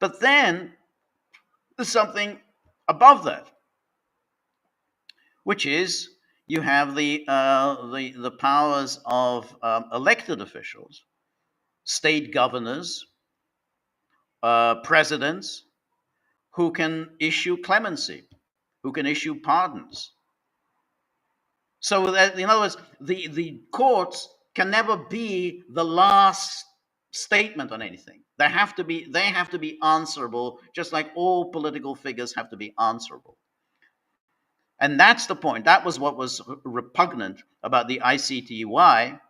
But then there's something above that, which is you have the powers of elected officials, state governors, presidents, who can issue clemency, who can issue pardons. So that, in other words, the courts can never be the last statement on anything. They have to be answerable, just like all political figures have to be answerable. And that's the point. That was what was repugnant about the ICTY,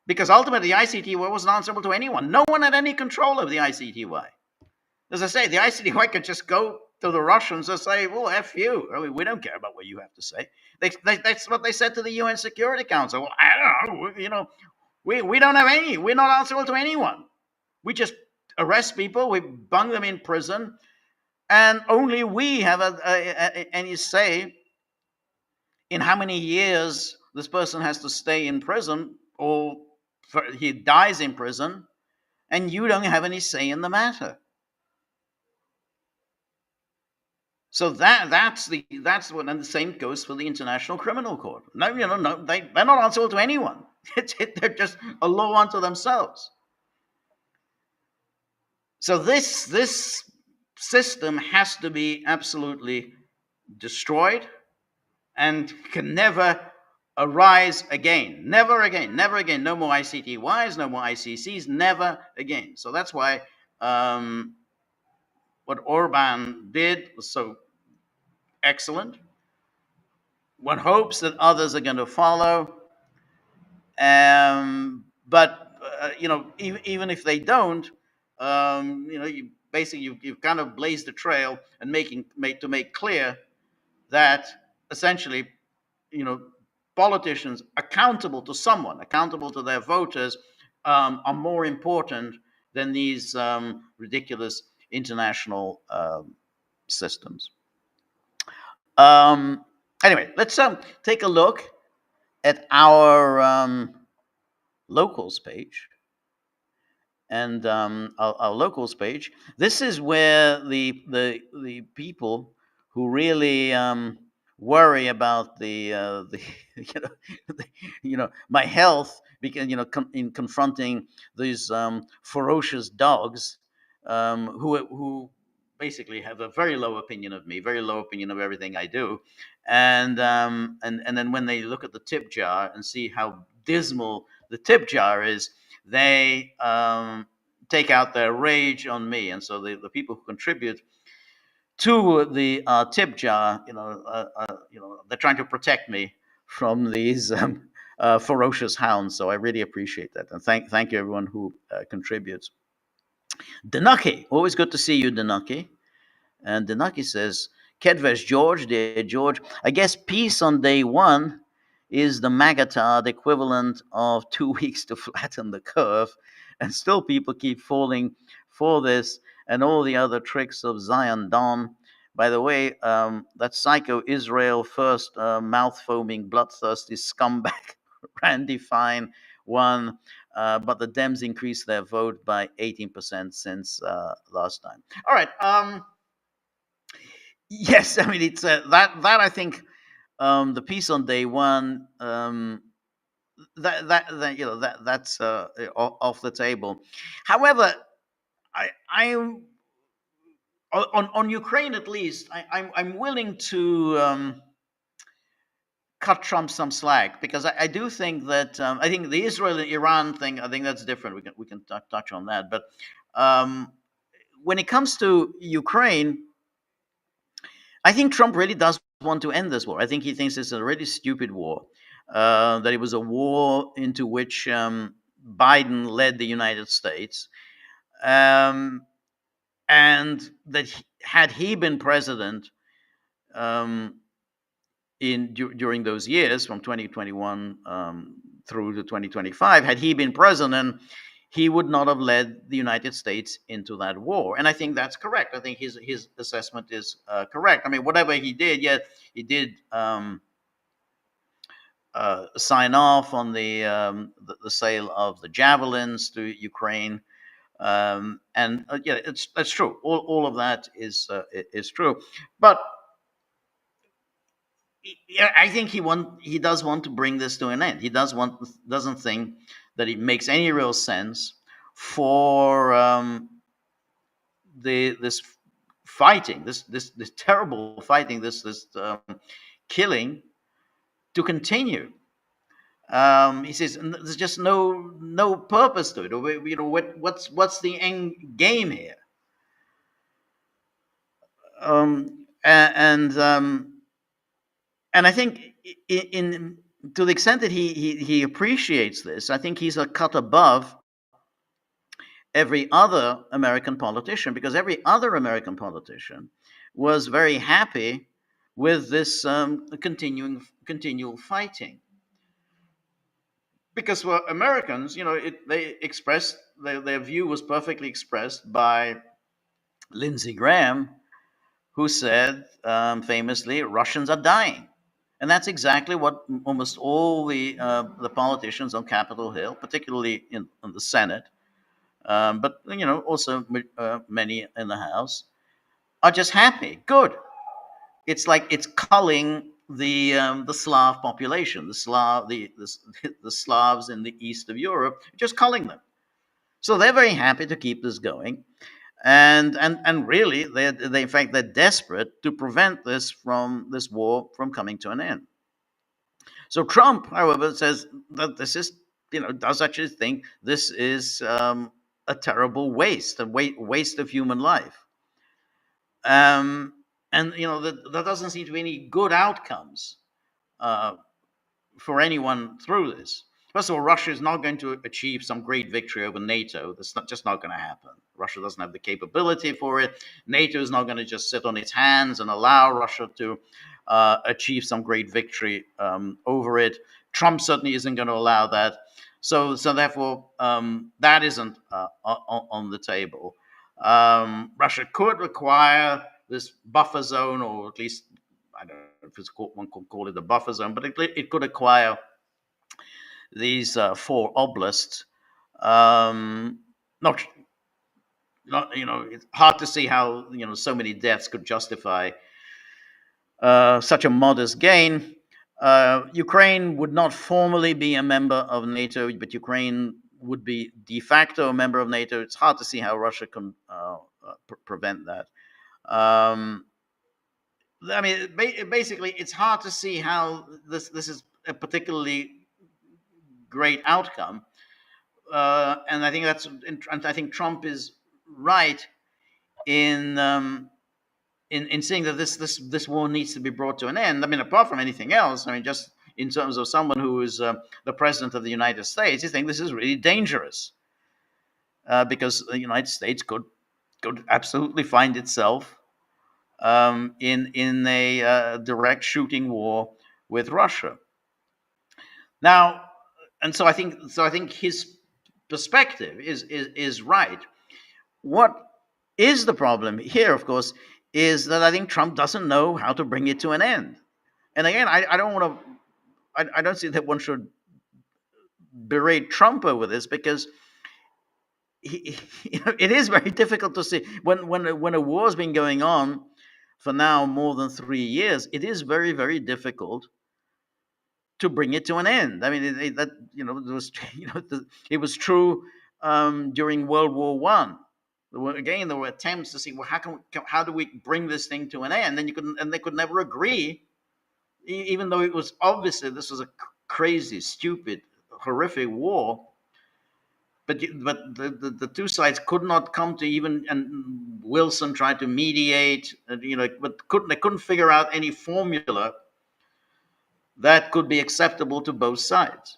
because ultimately the ICTY wasn't answerable to anyone. No one had any control of the ICTY. As I say, the ICTY could just go to the Russians and say, well, F you. I mean, we don't care about what you have to say. That's what they said to the UN Security Council. Well, I don't know, we don't have any, we're not answerable to anyone. We just arrest people, we bung them in prison, and only we have any say in how many years this person has to stay in prison, or he dies in prison, and you don't have any say in the matter. So that's what, and the same goes for the International Criminal Court. No, they're not answerable to anyone. They're just a law unto themselves. So this system has to be absolutely destroyed and can never arise again. Never again. Never again. No more ICTYs, no more ICCs, never again. So that's why what Orban did was so excellent. One hopes that others are going to follow. But even if they don't, you've kind of blazed the trail and make clear that essentially, politicians accountable to someone, accountable to their voters, are more important than these ridiculous international systems. Anyway, let's take a look at our locals page. And our locals page. This is where the people who really worry about the my health, because in confronting these ferocious dogs who basically have a very low opinion of me, very low opinion of everything I do, and then when they look at the tip jar and see how dismal the tip jar is, they take out their rage on me. And so the people who contribute to the tip jar, they're trying to protect me from these ferocious hounds. So I really appreciate that, and thank you everyone who contributes. Denaki, always good to see you, Denaki. And Denaki says, Kedves George, dear George, I guess peace on day one is the magatard equivalent of 2 weeks to flatten the curve, and still people keep falling for this and all the other tricks of Zion Dawn. By the way, that psycho Israel first mouth-foaming, bloodthirsty scumbag Randy Fine won, but the Dems increased their vote by 18% since last time. All right. Yes, I mean, it's that I think the piece on day one, that's off the table. However, I on Ukraine at least, I'm willing to cut Trump some slack, because I do think that I think the Israel and Iran thing, I think that's different. We can touch on that, but when it comes to Ukraine, I think Trump really does want to end this war. I think he thinks it's a really stupid war, that it was a war into which Biden led the United States, and that had he been president during those years from 2021 through to 2025, had he been president, he would not have led the United States into that war. And I think that's correct. I think his assessment is correct. I mean, whatever he did, he did sign off on the sale of the javelins to Ukraine. And that's true. All of that is true. But yeah, I think he does want to bring this to an end. He doesn't think that it makes any real sense for this fighting, this terrible fighting, this killing to continue. He says there's just no purpose to it. What's the end game here? And I think in to the extent that he appreciates this, I think he's a cut above every other American politician, because every other American politician was very happy with this continual fighting. Because for Americans, they expressed their view was perfectly expressed by Lindsey Graham, who said famously, "Russians are dying," and that's exactly what almost all the politicians on Capitol Hill, particularly in the Senate, but also many in the House, are just happy. Good. It's like it's culling the Slav population, the Slavs in the east of Europe, just culling them. So they're very happy to keep this going, and really they in fact they're desperate to prevent this war from coming to an end. So Trump, however, says that this is does actually think this is a terrible waste, waste of human life. And there doesn't seem to be any good outcomes for anyone through this. First of all, Russia is not going to achieve some great victory over NATO. That's just not going to happen. Russia doesn't have the capability for it. NATO is not going to just sit on its hands and allow Russia to achieve some great victory over it. Trump certainly isn't going to allow that. So therefore, that isn't on the table. Russia could acquire this buffer zone, or at least I don't know if one could call it a buffer zone, but it could acquire these 4 oblasts. Not it's hard to see how so many deaths could justify such a modest gain. Ukraine would not formally be a member of NATO, but Ukraine would be de facto a member of NATO. It's hard to see how Russia can prevent that. I mean, basically, it's hard to see how this is a particularly great outcome, and I think I think Trump is right in seeing that this war needs to be brought to an end. I mean, apart from anything else, I mean, just in terms of someone who is the president of the United States, I think this is really dangerous because the United States could absolutely find itself in a direct shooting war with Russia. Now, and so I think his perspective is right. What is the problem here, of course, is that I think Trump doesn't know how to bring it to an end. And again, I don't see that one should berate Trump over this, because it is very difficult to see when a war has been going on for now more than 3 years. It is very, very difficult to bring it to an end. I mean, it was true during World War One. There were attempts to see, well, how do we bring this thing to an end? And they could never agree, even though it was obviously this was a crazy, stupid, horrific war. But the two sides could not come to even, and Wilson tried to mediate, but they couldn't figure out any formula that could be acceptable to both sides.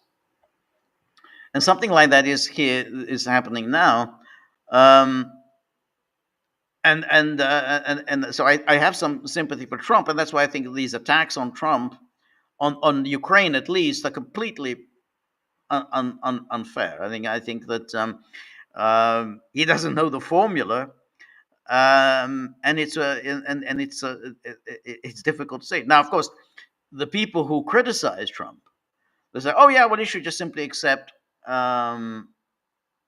And something like that is happening now. And so I have some sympathy for Trump, and that's why I think these attacks on Trump, on Ukraine at least, are completely unfair. I think that he doesn't know the formula, and it's difficult to say. Now, of course, the people who criticize Trump They say, oh yeah, well, he should just simply accept that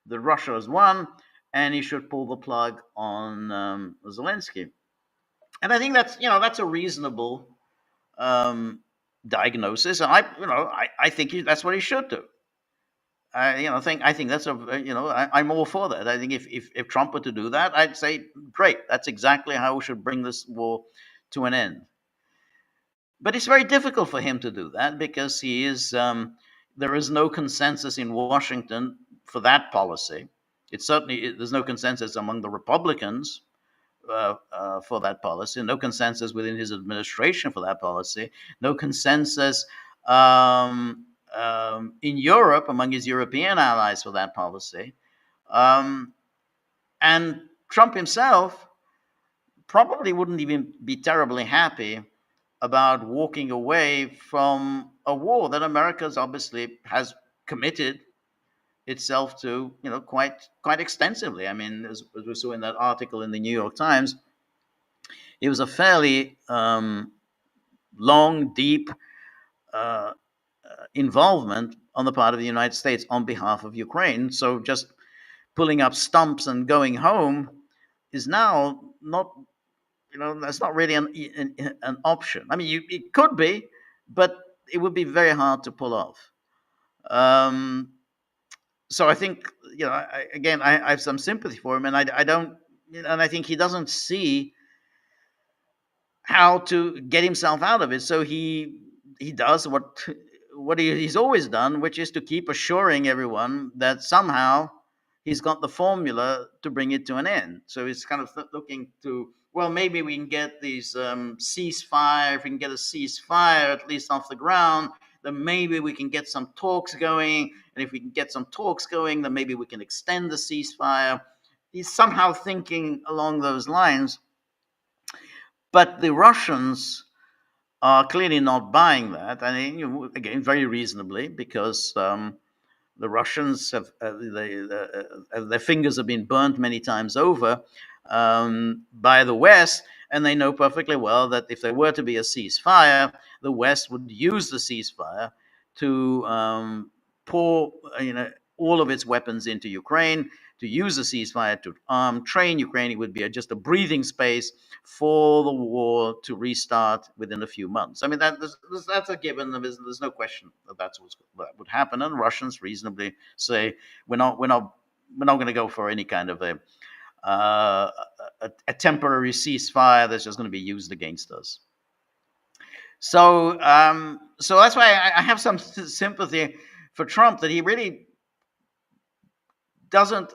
Russia has won, and he should pull the plug on Zelensky. And I think that's a reasonable diagnosis, and I think that's what he should do. I think that's I'm all for that. I think if Trump were to do that, I'd say great. That's exactly how we should bring this war to an end. But it's very difficult for him to do that because there is no consensus in Washington for that policy. There's no consensus among the Republicans for that policy. No consensus within his administration for that policy. No consensus in Europe among his European allies for that policy. And Trump himself probably wouldn't even be terribly happy about walking away from a war that America's obviously has committed itself to, quite extensively. I mean, as we saw in that article in the New York Times, it was a fairly long, deep involvement on the part of the United States on behalf of Ukraine. So just pulling up stumps and going home is now not, that's not really an option. I mean, it could be, but it would be very hard to pull off. So I think, I have some sympathy for him, and I don't, and I think he doesn't see how to get himself out of it. So he does what he's always done, which is to keep assuring everyone that somehow he's got the formula to bring it to an end. So he's kind of looking to, well, maybe we can get these ceasefire. If we can get a ceasefire at least off the ground, then maybe we can get some talks going. And if we can get some talks going, then maybe we can extend the ceasefire. He's somehow thinking along those lines. But the Russians are clearly not buying that. I mean, again, very reasonably, because the Russians have their fingers have been burnt many times over by the West, and they know perfectly well that if there were to be a ceasefire, the West would use the ceasefire to pour, all of its weapons into Ukraine, to use the ceasefire to train Ukraine. It would be just a breathing space for the war to restart within a few months. I mean, that's a given. There's no question that would happen. And Russians reasonably say we're not going to go for any kind of a temporary ceasefire that's just going to be used against us. So that's why I have some sympathy for Trump, that he really doesn't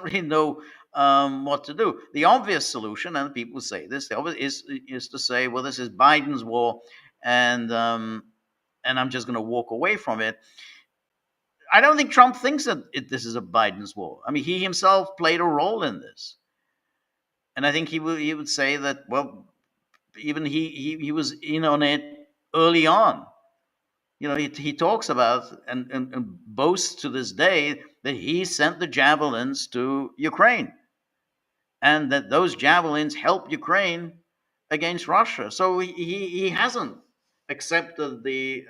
really know what to do. The obvious solution, and people say this, is to say, well, this is Biden's war, and I'm just going to walk away from it. I don't think Trump thinks that this is a Biden's war. I mean, he himself played a role in this, and I think he would say that, well, even he was in on it early on. He talks about and boasts to this day that he sent the javelins to Ukraine, and that those javelins helped Ukraine against Russia. So he hasn't accepted the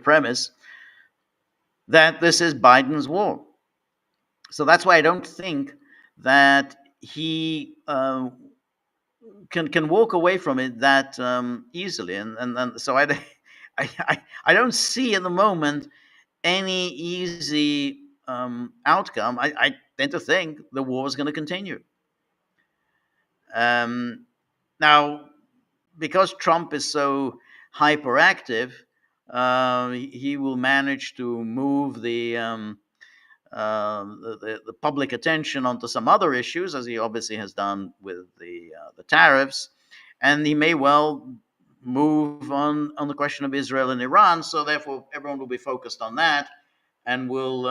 premise that this is Biden's war. So that's why I don't think that he can walk away from it that easily, and so I don't see at the moment any easy outcome. I tend to think the war is going to continue. Now, because Trump is so hyperactive, he will manage to move the public attention onto some other issues, as he obviously has done with the tariffs, and he may well move on the question of Israel and Iran. So therefore, everyone will be focused on that, and will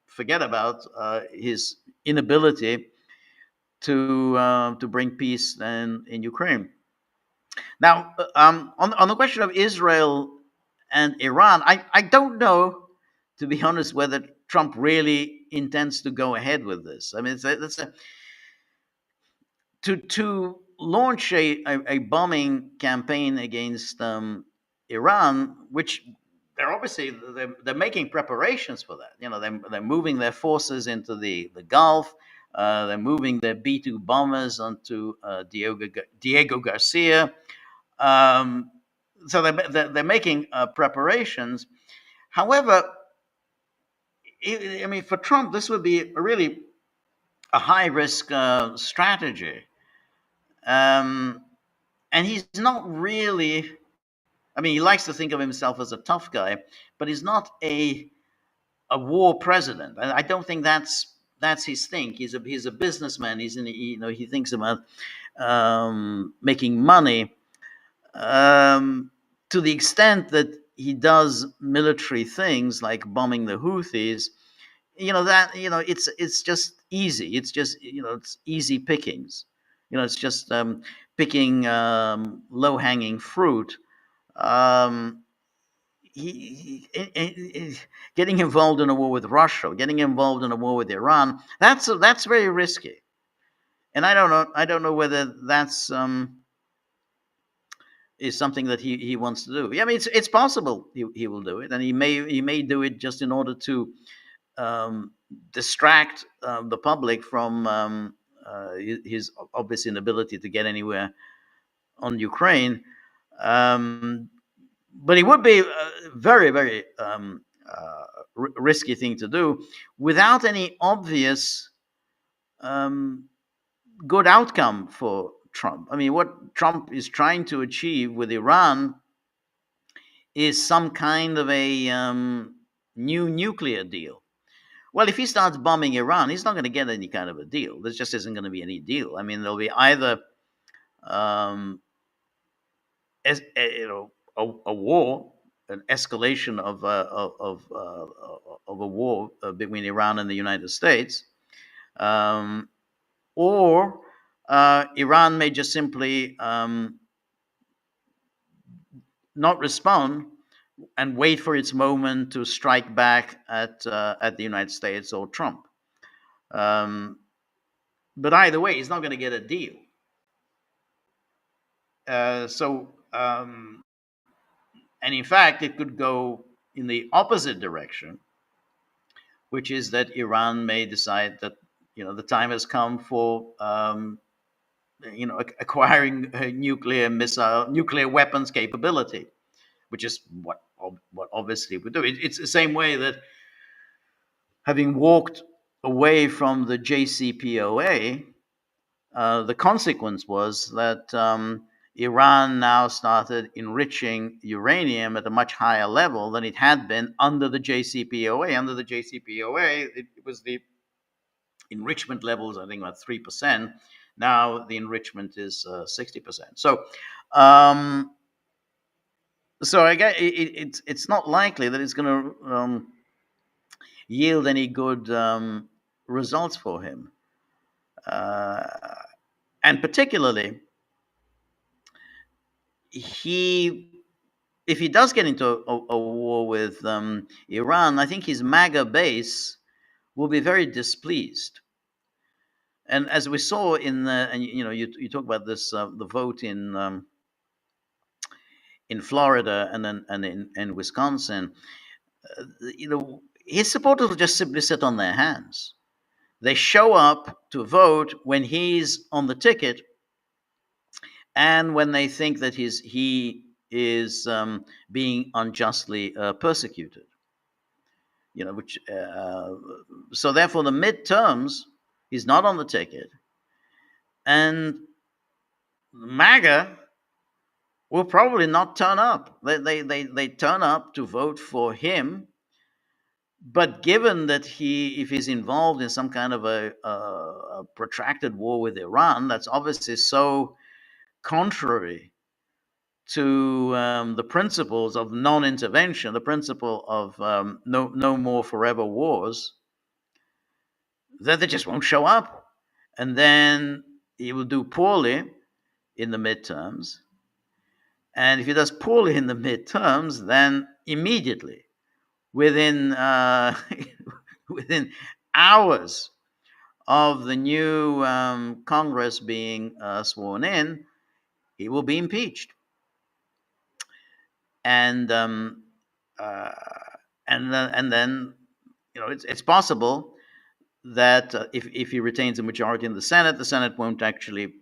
forget about his inability to bring peace in Ukraine. Now, on the question of Israel and Iran, I don't know, to be honest, whether Trump really intends to go ahead with this. I mean, to launch a bombing campaign against Iran, which they're obviously they're making preparations for that. You know, they're moving their forces into the Gulf. They're moving their B-2 bombers onto Diego Garcia. Um, so they're making preparations. However, I mean, for Trump, this would be really a high risk strategy. Um, and he's not really, I mean, he likes to think of himself as a tough guy, but he's not a war president. I don't think that's his thing. He's a businessman. He thinks about making money. To the extent that he does military things like bombing the Houthis, it's just easy. It's just it's easy pickings. It's just picking low hanging fruit. Um, Getting involved in a war with Russia, getting involved in a war with Iran, that's very risky. And I don't know whether that's is something that he wants to do. Yeah, I mean, it's possible he will do it, and he may do it just in order to um, distract the public from his obvious inability to get anywhere on Ukraine. Um, but it would be a very, very risky thing to do without any obvious um, good outcome for Trump. I mean, what Trump is trying to achieve with Iran is some kind of a new nuclear deal. Well, if he starts bombing Iran, he's not going to get any kind of a deal. There just isn't going to be any deal. I mean, there'll be either um, a war, an escalation of a war between Iran and the United States, um, or Iran may just simply not respond and wait for its moment to strike back at the United States or Trump. Um, but either way, he's not going to get a deal. And in fact, it could go in the opposite direction, which is that Iran may decide that the time has come for acquiring a nuclear weapons capability, which is what obviously would do. It's the same way that having walked away from the JCPOA, the consequence was that Iran now started enriching uranium at a much higher level than it had been under the JCPOA. Under the JCPOA, it was the enrichment levels, I think, about 3%. Now the enrichment is 60%. So I guess it's not likely that it's going to yield any good results for him. And particularly, if he does get into a war with Iran, I think his MAGA base will be very displeased. And as we saw and you talk about this, the vote in Florida and in Wisconsin, his supporters will just simply sit on their hands. They show up to vote when he's on the ticket, and when they think that he is being unjustly persecuted. So therefore the midterms, he's not on the ticket, and MAGA will probably not turn up. They turn up to vote for him, but given that if he's involved in some kind of a protracted war with Iran, that's obviously so contrary to the principles of non-intervention, the principle of no more forever wars, that they just won't show up. And then he will do poorly in the midterms. And if he does poorly in the midterms, then immediately, within within hours of the new Congress being sworn in, he will be impeached. And uh, and then it's possible that if he retains a majority in the Senate won't actually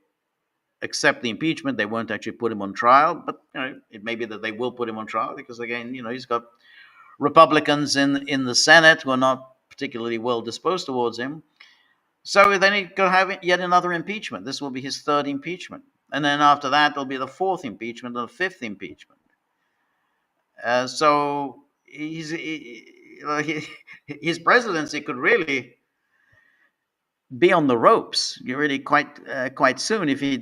accept the impeachment. They won't actually put him on trial, but it may be that they will put him on trial because again, he's got Republicans in the Senate who are not particularly well disposed towards him. So then he could have yet another impeachment. This will be his third impeachment, and then after that there'll be the fourth impeachment and the fifth impeachment. So his presidency could really be on the ropes really quite soon if he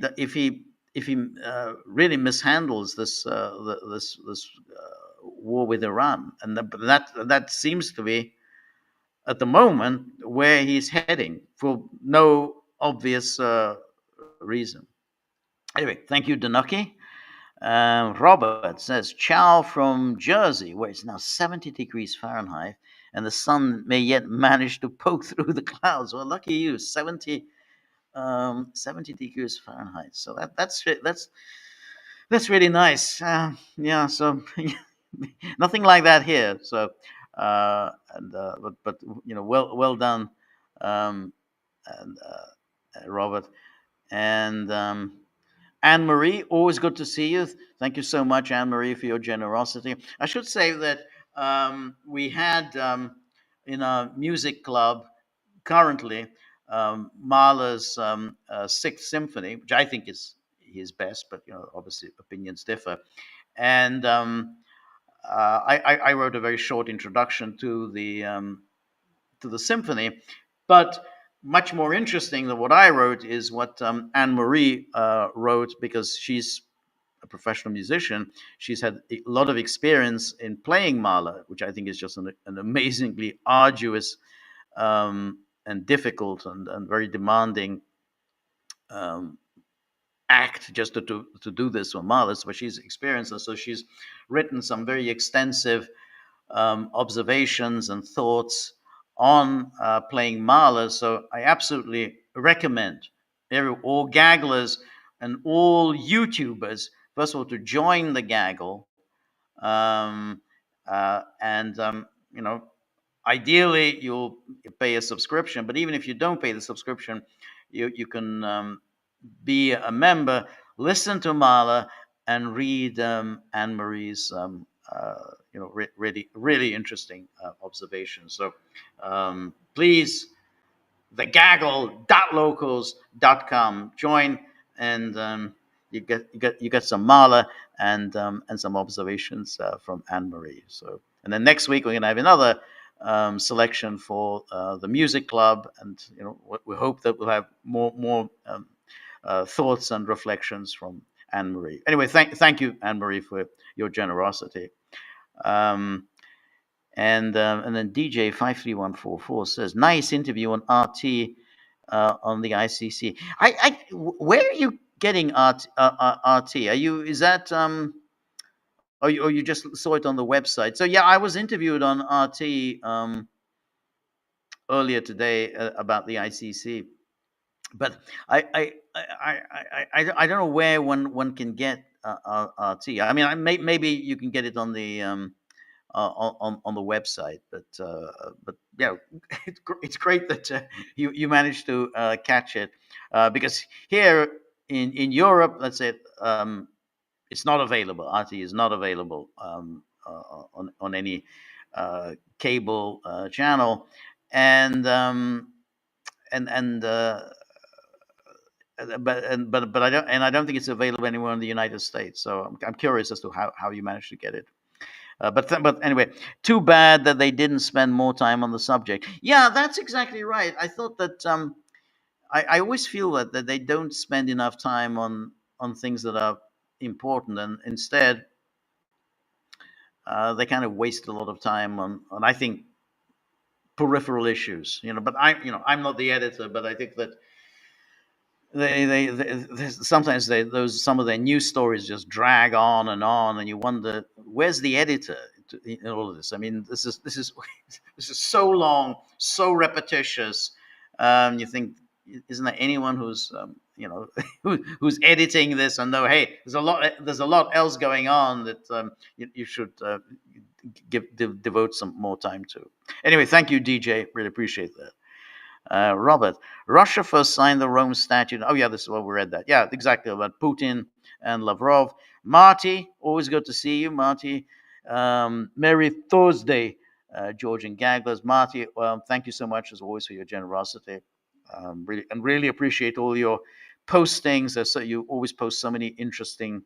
really mishandles this war with Iran, and that seems to be at the moment where he's heading for no obvious reason. Anyway, thank you, Danuki. Robert says, ciao from Jersey, where it's now 70 degrees Fahrenheit, and the sun may yet manage to poke through the clouds. Well, lucky you, 70 degrees Fahrenheit. So that's really nice. Yeah, so nothing like that here. So, but well done, and Robert. And Anne Marie, always good to see you. Thank you so much, Anne Marie, for your generosity. I should say that we had in our music club currently Mahler's Sixth Symphony, which I think is his best, but obviously opinions differ. And I wrote a very short introduction to the symphony, but much more interesting than what I wrote is what Anne Marie wrote, because she's a professional musician. She's had a lot of experience in playing Mahler, which I think is just an amazingly arduous and difficult and very demanding act just to do this for Mahler. So she's experienced, and so she's written some very extensive observations and thoughts on playing Mahler. So I absolutely recommend all Gagglers and all YouTubers, first of all, to join the Gaggle, and ideally you'll pay a subscription. But even if you don't pay the subscription, you can be a member, listen to Mahler, and read Anne Marie's really interesting observations. So please, thegaggle.locals.com, join, and you get some Mahler and some observations from Anne Marie. So, and then next week we're going to have another selection for the music club, and we hope that we'll have more thoughts and reflections from Anne Marie. Anyway, thank you, Anne Marie, for your generosity. And then DJ 53144 says, nice interview on RT on the ICC. Where are you getting RT? Is that or you just saw it on the website? So yeah, I was interviewed on RT earlier today about the ICC, but I don't know where one can get RT. I mean, maybe you can get it on the on the website, but yeah, it's great that you managed to catch it, because here in Europe, let's say, it's not available. RT is not available on any cable channel, and but I don't think it's available anywhere in the United States. So I'm curious as to how you managed to get it. But anyway, too bad that they didn't spend more time on the subject. Yeah, that's exactly right. I thought that I always feel that they don't spend enough time on things that are important, and instead they kind of waste a lot of time on I think peripheral issues. But I'm not the editor, but I think that they sometimes some of their news stories just drag on, and you wonder, where's the editor in all of this? I mean, this is this is so long, so repetitious. You think, isn't there anyone who's who's editing this and know, hey, there's a lot else going on that you should devote some more time to. Anyway, thank you, DJ. Really appreciate that. Robert, Russia first signed the Rome Statute. Oh, yeah, this is what we read that. Yeah, exactly, about Putin and Lavrov. Marty, always good to see you, Marty. Merry Thursday, George and Gagglers. Marty, thank you so much, as always, for your generosity. Really appreciate all your postings. So you always post so many interesting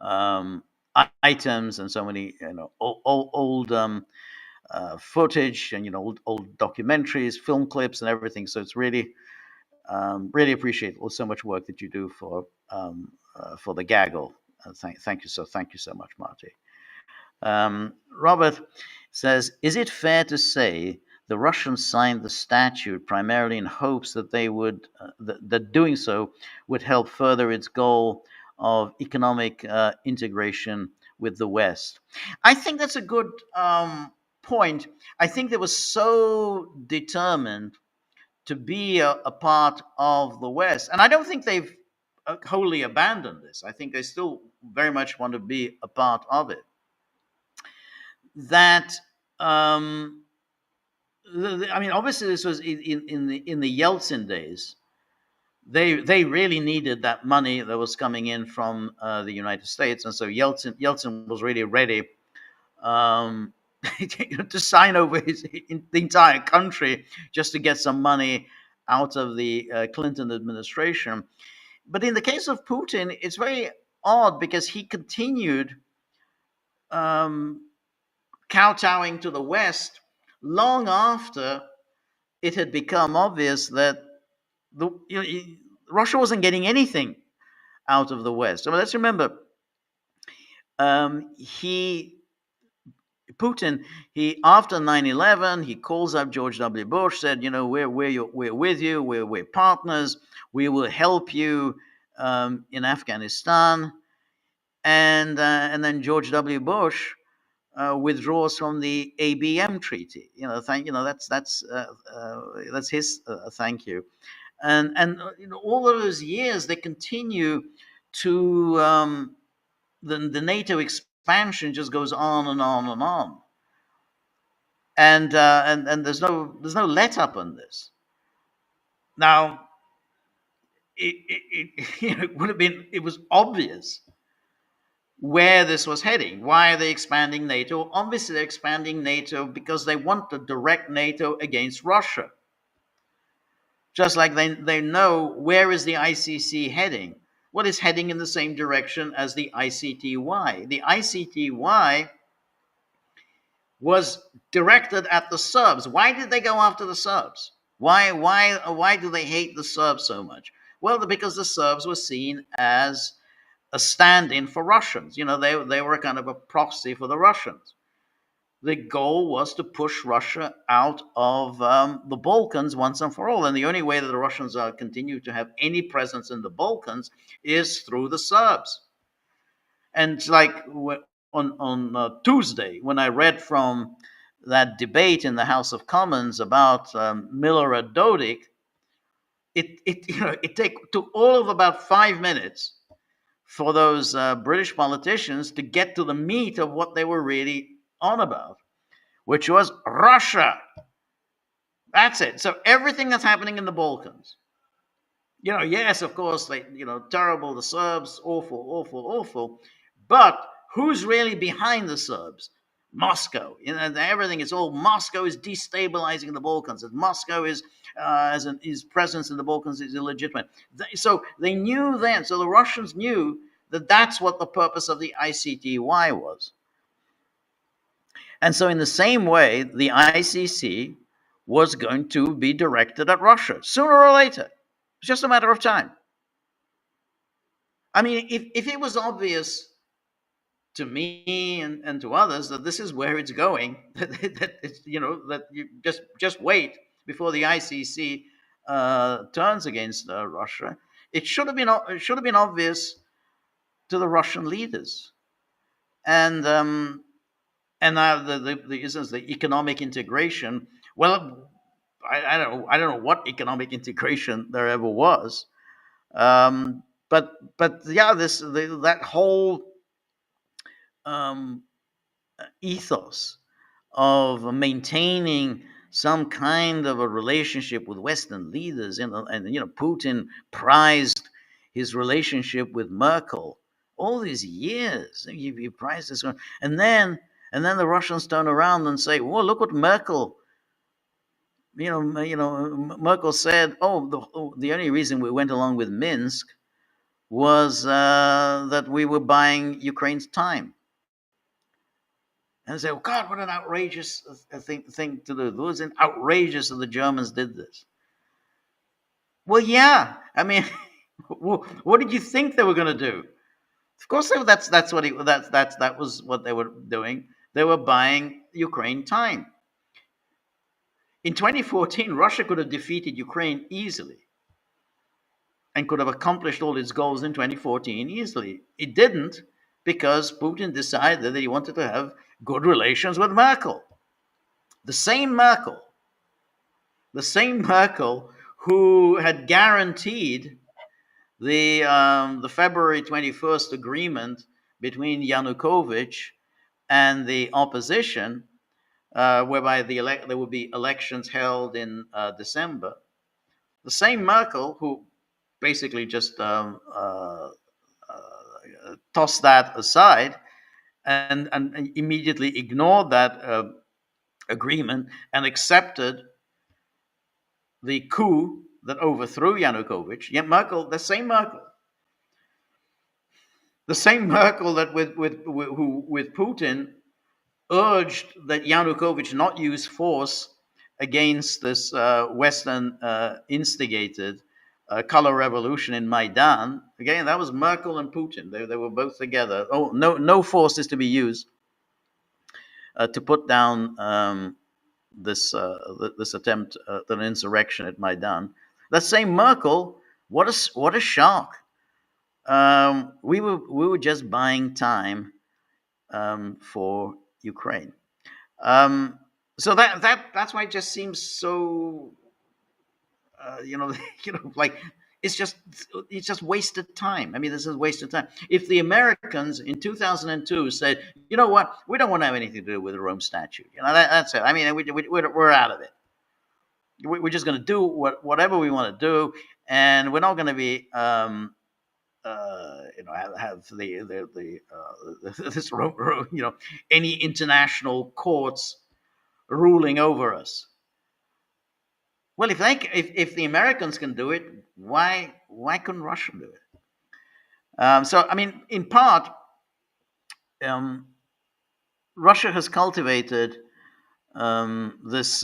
um, items and so many, old footage and old documentaries, film clips, and everything. So it's really appreciate so much work that you do for the Gaggle. Thank you so much, Marty. Robert says, is it fair to say the Russians signed the statute primarily in hopes that they would that doing so would help further its goal of economic integration with the West? I think that's a good point. I think they were so determined to be a part of the West, and I don't think they've wholly abandoned this. I think they still very much want to be a part of it. That I mean, obviously, this was in the Yeltsin days. They really needed that money that was coming in from the United States, and so Yeltsin was really ready um, to sign over the entire country just to get some money out of the Clinton administration. But in the case of Putin, it's very odd because he continued um, kowtowing to the West long after it had become obvious that Russia wasn't getting anything out of the West. I mean, let's remember, he Putin, he after 9/11, he calls up George W. Bush, said, we're with you, we're partners, we will help you in Afghanistan, and then George W. Bush withdraws from the ABM treaty. That's his thank you, and all of those years they continue to the NATO expansion just goes on and on and on, and there's no let up on this. Now, it was obvious where this was heading. Why are they expanding NATO? Obviously, they're expanding NATO because they want to direct NATO against Russia. Just like they know where is the ICC heading. Well, it's heading in the same direction as the ICTY. The ICTY was directed at the Serbs. Why did they go after the Serbs? Why do they hate the Serbs so much? Well, because the Serbs were seen as a stand-in for Russians. They were kind of a proxy for the Russians. The goal was to push Russia out of the Balkans once and for all. And the only way that the Russians continue to have any presence in the Balkans is through the Serbs. And it's like on Tuesday, when I read from that debate in the House of Commons about Milorad Dodik, it took all of about 5 minutes for those British politicians to get to the meat of what they were really on about, which was Russia. That's it. So everything that's happening in the Balkans, yes, of course, terrible, the Serbs, awful, awful, awful. But who's really behind the Serbs? Moscow. Everything is all Moscow is destabilizing the Balkans. And Moscow is his presence in the Balkans is illegitimate. So they knew then. So the Russians knew that that's what the purpose of the ICTY was. And so, in the same way, the ICC was going to be directed at Russia sooner or later. It's just a matter of time. I mean, if it was obvious to me and to others that this is where it's going, that it's, that you just wait before the ICC turns against Russia, it should have been obvious to the Russian leaders, and now the economic integration. Well, I don't know what economic integration there ever was, but yeah, that whole ethos of maintaining some kind of a relationship with Western leaders, and Putin prized his relationship with Merkel all these years. He prized this one, and then the Russians turn around and say, "Well, look what Merkel." Merkel said, the only reason we went along with Minsk was that we were buying Ukraine's time." And say, "Oh God, what an outrageous thing to do! It was outrageous that the Germans did this." Well, yeah. I mean, what did you think they were going to do? Of course, that was what they were doing. They were buying Ukraine time. In 2014, Russia could have defeated Ukraine easily and could have accomplished all its goals in 2014 easily. It didn't, because Putin decided that he wanted to have good relations with Merkel. The same Merkel who had guaranteed the February 21st agreement between Yanukovych and the opposition, whereby there would be elections held in December. The same Merkel who basically just tossed that aside and immediately ignored that agreement and accepted the coup that overthrew Yanukovych. Yet the same Merkel that with Putin urged that Yanukovych not use force against this Western instigated color revolution in Maidan. Again, that was Merkel and Putin. They were both together. Oh, no force is to be used to put down this attempt at an insurrection at Maidan. That same Merkel, what a shock! We were just buying time for Ukraine. So that's why it just seems so like it's just wasted time. I mean, this is wasted time. If the Americans in 2002 said, "You know what, we don't want to have anything to do with the Rome Statute," that's it. I mean, we're out of it. We're just going to do whatever we want to do, and we're not going to be have this any international courts ruling over us. Well, if the Americans can do it, why couldn't Russia do it? So, I mean, in part, Russia has cultivated this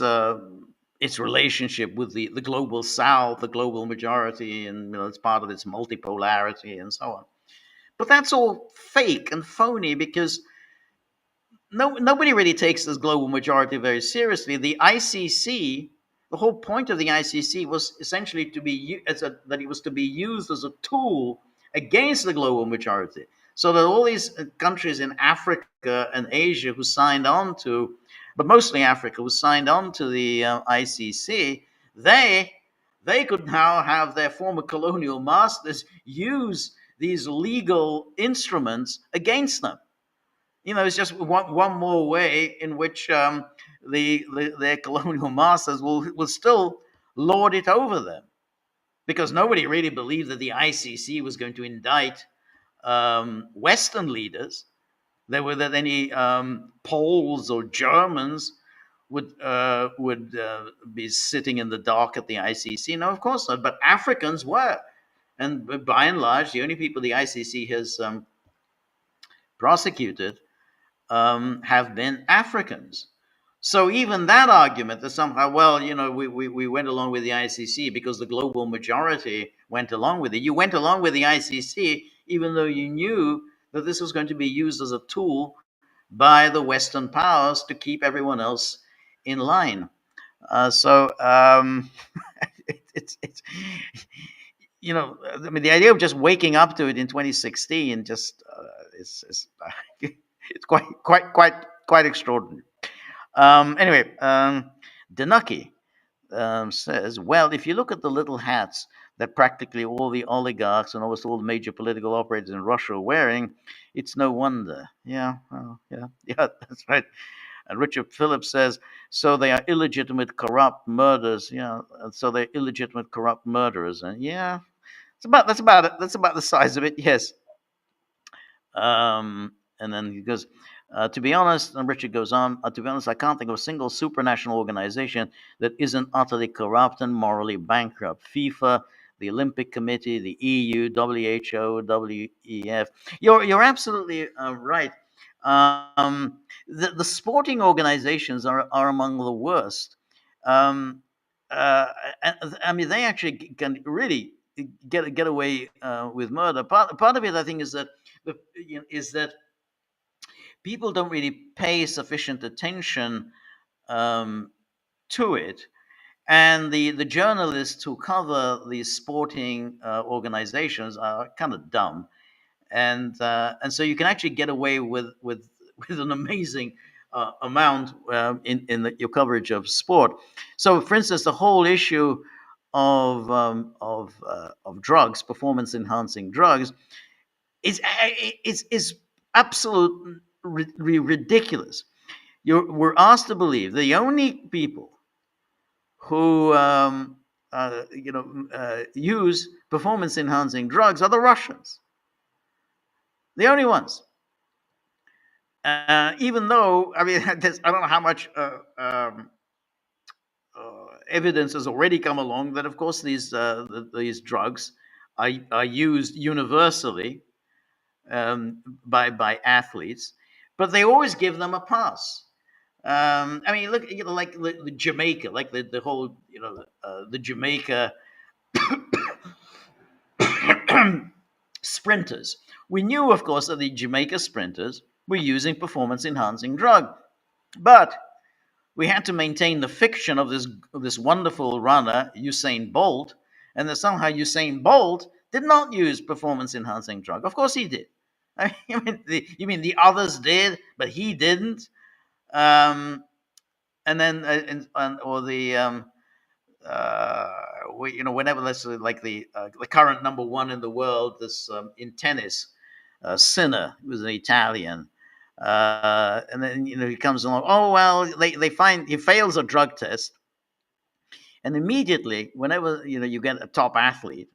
its relationship with the global South, the global majority, and it's part of its multipolarity and so on. But that's all fake and phony, because nobody really takes this global majority very seriously. The ICC. The whole point of the ICC was essentially that it was to be used as a tool against the global majority, so that all these countries in Africa and Asia who signed on to, but mostly Africa, who signed on to the ICC, they could now have their former colonial masters use these legal instruments against them. It's just one more way in which their colonial masters will still lord it over them, because nobody really believed that the ICC was going to indict Western leaders. That any Poles or Germans would be sitting in the dark at the ICC. No, of course not. But Africans were, and by and large, the only people the ICC has prosecuted have been Africans. So even that argument that somehow, we went along with the ICC because the global majority went along with it. You went along with the ICC even though you knew that this was going to be used as a tool by the Western powers to keep everyone else in line. It's I mean, the idea of just waking up to it in 2016 just it's quite extraordinary. Anyway, Danuki says, well, if you look at the little hats that practically all the oligarchs and almost all the major political operators in Russia are wearing, it's no wonder. Yeah, well, yeah, that's right. And Richard Phillips says, so they are illegitimate, corrupt murders. Yeah, so they're illegitimate, corrupt murderers. And yeah, that's about it. That's about the size of it. Yes. And then he goes, to be honest, and Richard goes on, to be honest, I can't think of a single supranational organization that isn't utterly corrupt and morally bankrupt. FIFA, the Olympic Committee, the EU, WHO, WEF. You're absolutely right. The sporting organizations are among the worst. Um, I mean, they actually can really get away with murder. Part of it, I think, is that is that people don't really pay sufficient attention um, to it, and the journalists who cover these sporting organizations are kind of dumb, and so you can actually get away with with an amazing amount your coverage of sport. So, for instance, the whole issue of drugs, performance enhancing drugs, is absolutely ridiculous. We're asked to believe the only people who use performance enhancing drugs are the Russians. The only ones. Even though, I mean, I don't know how much evidence has already come along that, of course, these drugs are used universally by athletes, but they always give them a pass. I mean, look, like the Jamaica, like the whole, the Jamaica sprinters. We knew, of course, that the Jamaica sprinters were using performance-enhancing drug, but we had to maintain the fiction of this wonderful runner, Usain Bolt, and that somehow Usain Bolt did not use performance-enhancing drug. Of course, he did. You mean the others did, but he didn't? And then, or the whenever, let's say, like the current number one in the world, this in tennis, Sinner, who was an Italian, and then he comes along. Oh well, they find he fails a drug test, and immediately, whenever you get a top athlete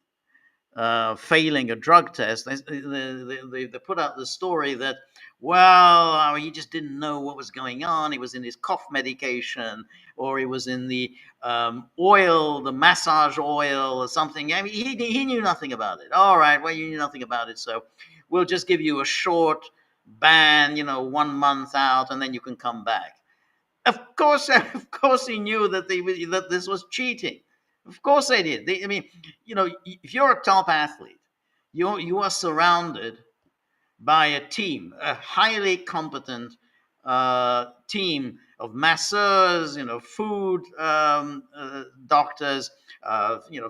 failing a drug test, they put out the story that, well, he just didn't know what was going on. He was in his cough medication, or he was in the oil, the massage oil, or something. I mean, he knew nothing about it. All right, well, you knew nothing about it, so we'll just give you a short ban, 1 month out, and then you can come back. Of course, he knew that that this was cheating. Of course they did. I mean, if you're a top athlete, you are surrounded by a team, a highly competent team of masseurs, food doctors,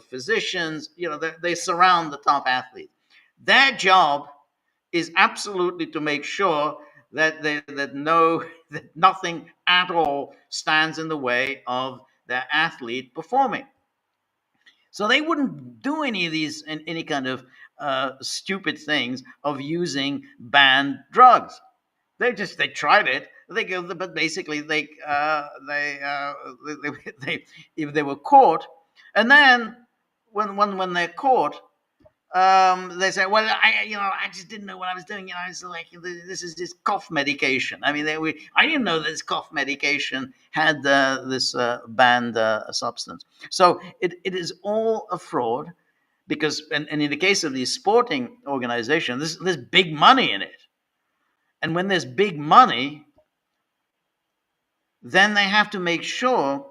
physicians. They surround the top athlete. Their job is absolutely to make sure that nothing at all stands in the way of their athlete performing. So they wouldn't do any kind of stupid things of using banned drugs. They tried it. But basically if they were caught, and then when they're caught, they say, well, I just didn't know what I was doing. I was like, this is this cough medication. I mean, I didn't know this cough medication had this banned substance. So it is all a fraud, because, and in the case of these sporting organizations, there's big money in it. And when there's big money, then they have to make sure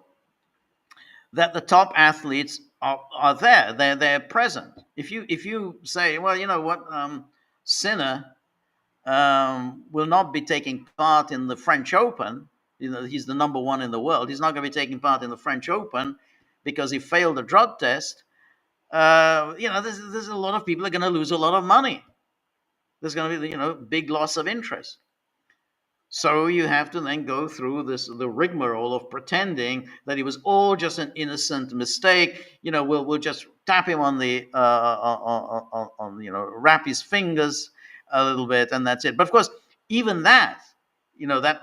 that the top athletes are there. They're present. If you say, well, you know what, Sinner will not be taking part in the French Open. He's the number one in the world. He's not going to be taking part in the French Open because he failed a drug test. There's a lot of people are going to lose a lot of money. There's going to be big loss of interest. So you have to then go through the rigmarole of pretending that it was all just an innocent mistake. We'll just tap him on the wrap his fingers a little bit, and that's it. But of course, even that, that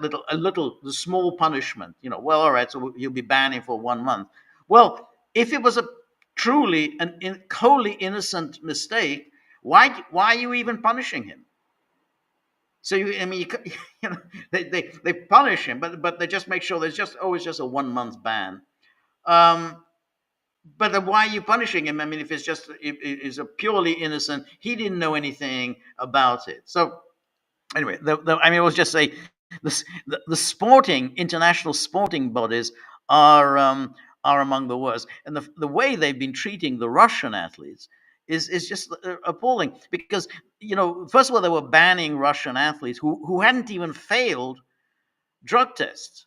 the small punishment. Well, all right, so you'll be banning for 1 month. Well, if it was a truly wholly innocent mistake, why are you even punishing him? So they punish him, but they just make sure there's just always just a 1 month ban. But then why are you punishing him? I mean, if it's a purely innocent, he didn't know anything about it. So anyway, it was just the international sporting bodies are among the worst, and the way they've been treating the Russian athletes is just appalling. Because first of all, they were banning Russian athletes who hadn't even failed drug tests.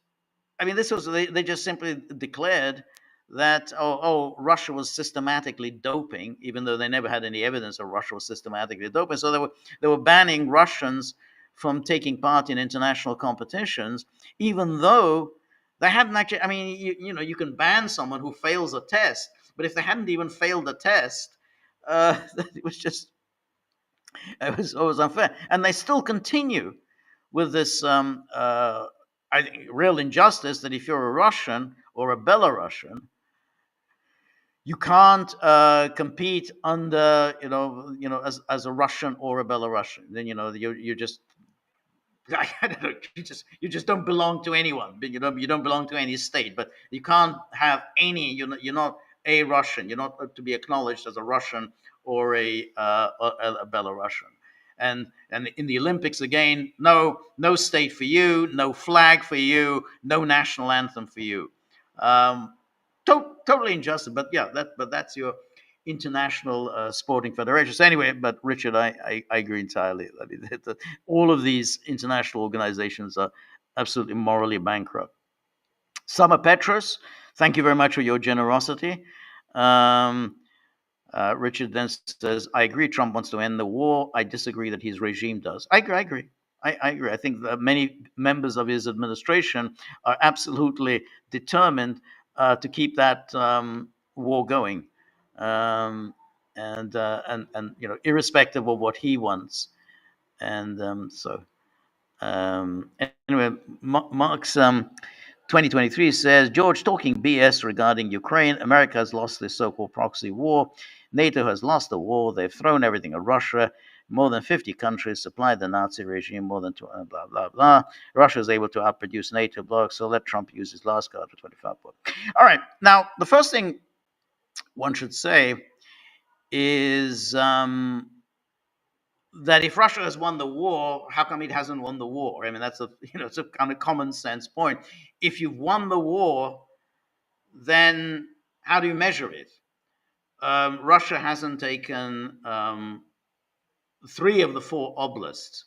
I mean, they just simply declared that Russia was systematically doping, even though they never had any evidence of Russia was systematically doping. So they were banning Russians from taking part in international competitions, even though they hadn't actually. I mean, you can ban someone who fails a test, but if they hadn't even failed a test, it was unfair, and they still continue with this. I think real injustice that if you're a Russian or a Belarusian, you can't compete under as a Russian or a Belarusian. Then you're just I don't know, you just don't belong to anyone. You don't belong to any state. But you can't have any. You're not a Russian. You're not to be acknowledged as a Russian or a Belarusian. And in the Olympics again, no state for you, no flag for you, no national anthem for you. Totally injustice. But yeah, that's your international sporting federation. So anyway, but Richard, I agree entirely that all of these international organizations are absolutely morally bankrupt. Summer Petrus, thank you very much for your generosity. Richard then says, I agree Trump wants to end the war. I disagree that his regime does. I agree. I agree. I think that many members of his administration are absolutely determined to keep that war going. And irrespective of what he wants. And anyway, Mark's 2023 says, George, talking BS regarding Ukraine. America has lost this so-called proxy war. NATO has lost the war. They've thrown everything at Russia. More than 50 countries supplied the Nazi regime, more than blah, blah, blah. Russia is able to outproduce NATO blocks, so let Trump use his last card for 25 bucks. All right. Now, the first thing one should say is that if Russia has won the war, how come it hasn't won the war? I mean, that's it's a kind of common sense point. If you've won the war, then how do you measure it? Russia hasn't taken 3 of the 4 oblasts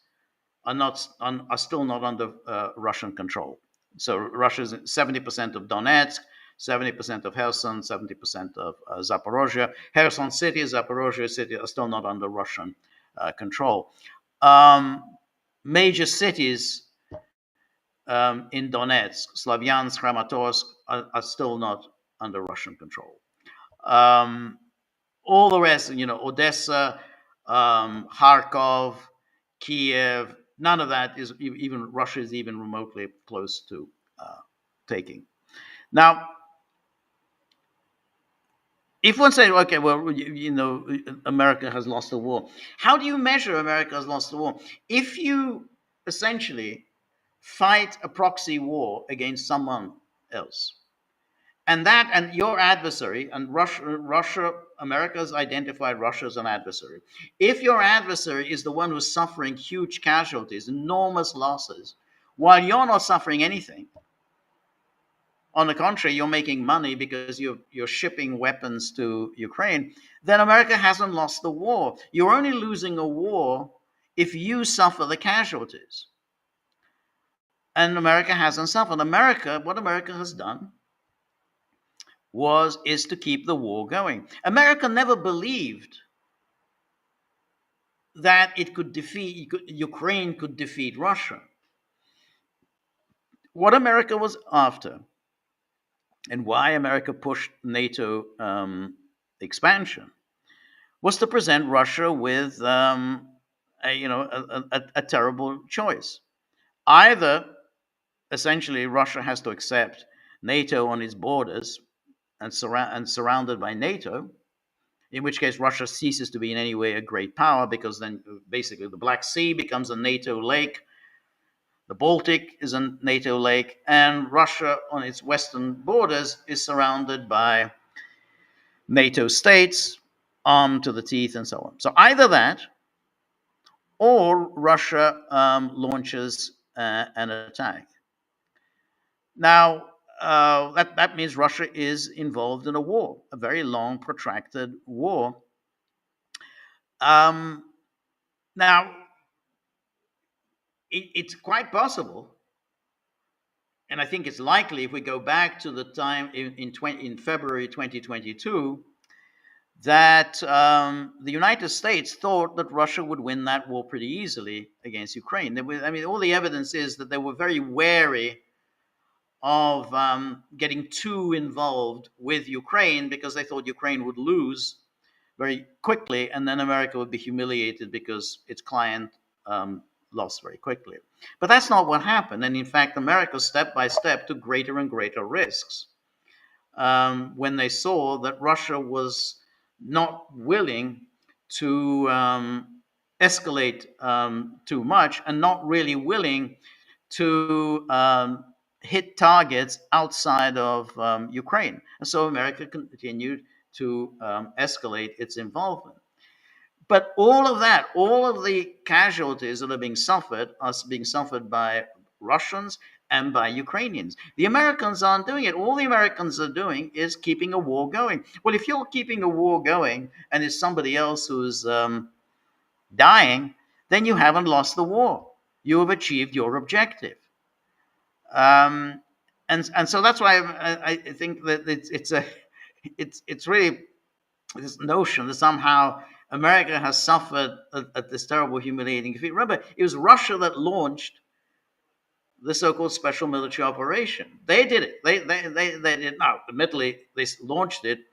are still not under Russian control. So Russia's 70% of Donetsk, 70% of Kherson, 70% of Zaporozhye. Kherson City, Zaporozhye City are still not under Russian control. Major cities in Donetsk, Slavyansk, Kramatorsk are still not under Russian control. All the rest, Odessa, Kharkov, Kiev, none of that is even Russia is even remotely close to taking. Now, if one says, okay, well, America has lost the war. How do you measure America has lost the war? If you essentially fight a proxy war against someone else, and your adversary, and Russia, America's identified Russia as an adversary. If your adversary is the one who's suffering huge casualties, enormous losses, while you're not suffering anything, on the contrary, you're making money because you're shipping weapons to Ukraine, then America hasn't lost the war. You're only losing a war if you suffer the casualties. And America hasn't suffered. What America has done is to keep the war going. America never believed that Ukraine could defeat Russia. what America was after and why America pushed NATO expansion was to present Russia with a terrible choice. Either essentially Russia has to accept NATO on its borders and surrounded by NATO, in which case Russia ceases to be in any way a great power, because then basically the Black Sea becomes a NATO lake, the Baltic is a NATO lake, and Russia on its western borders is surrounded by NATO states, armed to the teeth, and so on. So either that, or Russia launches an attack. Now, that means Russia is involved in a war, a very long, protracted war. Now, it's quite possible, and I think it's likely, if we go back to the time in February 2022, that the United States thought that Russia would win that war pretty easily against Ukraine. All the evidence is that they were very wary of getting too involved with Ukraine, because they thought Ukraine would lose very quickly, and then America would be humiliated because its client lost very quickly. But that's not what happened. And in fact, America, step by step, took greater and greater risks when they saw that Russia was not willing to escalate too much, and not really willing to hit targets outside of Ukraine. And so America continued to escalate its involvement. But all of that, all of the casualties that are being suffered by Russians and by Ukrainians. The Americans aren't doing it. All the Americans are doing is keeping a war going. Well, if you're keeping a war going and it's somebody else who's dying, then you haven't lost the war. You have achieved your objective. And so that's why I think that it's really this notion that somehow America has suffered at this terrible, humiliating defeat. Remember, it was Russia that launched the so-called special military operation. They did it. They did. Now, admittedly, they launched it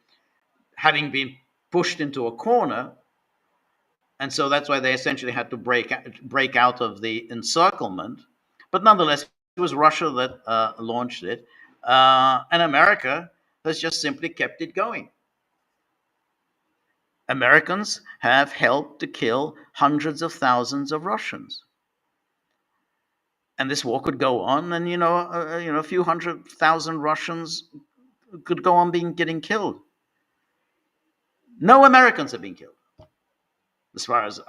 having been pushed into a corner, and so that's why they essentially had to break out of the encirclement. But nonetheless, it was Russia that launched it, and America has just simply kept it going. Americans have helped to kill hundreds of thousands of Russians, and this war could go on, and a few 100,000 Russians could go on getting killed. No Americans have been killed, as far as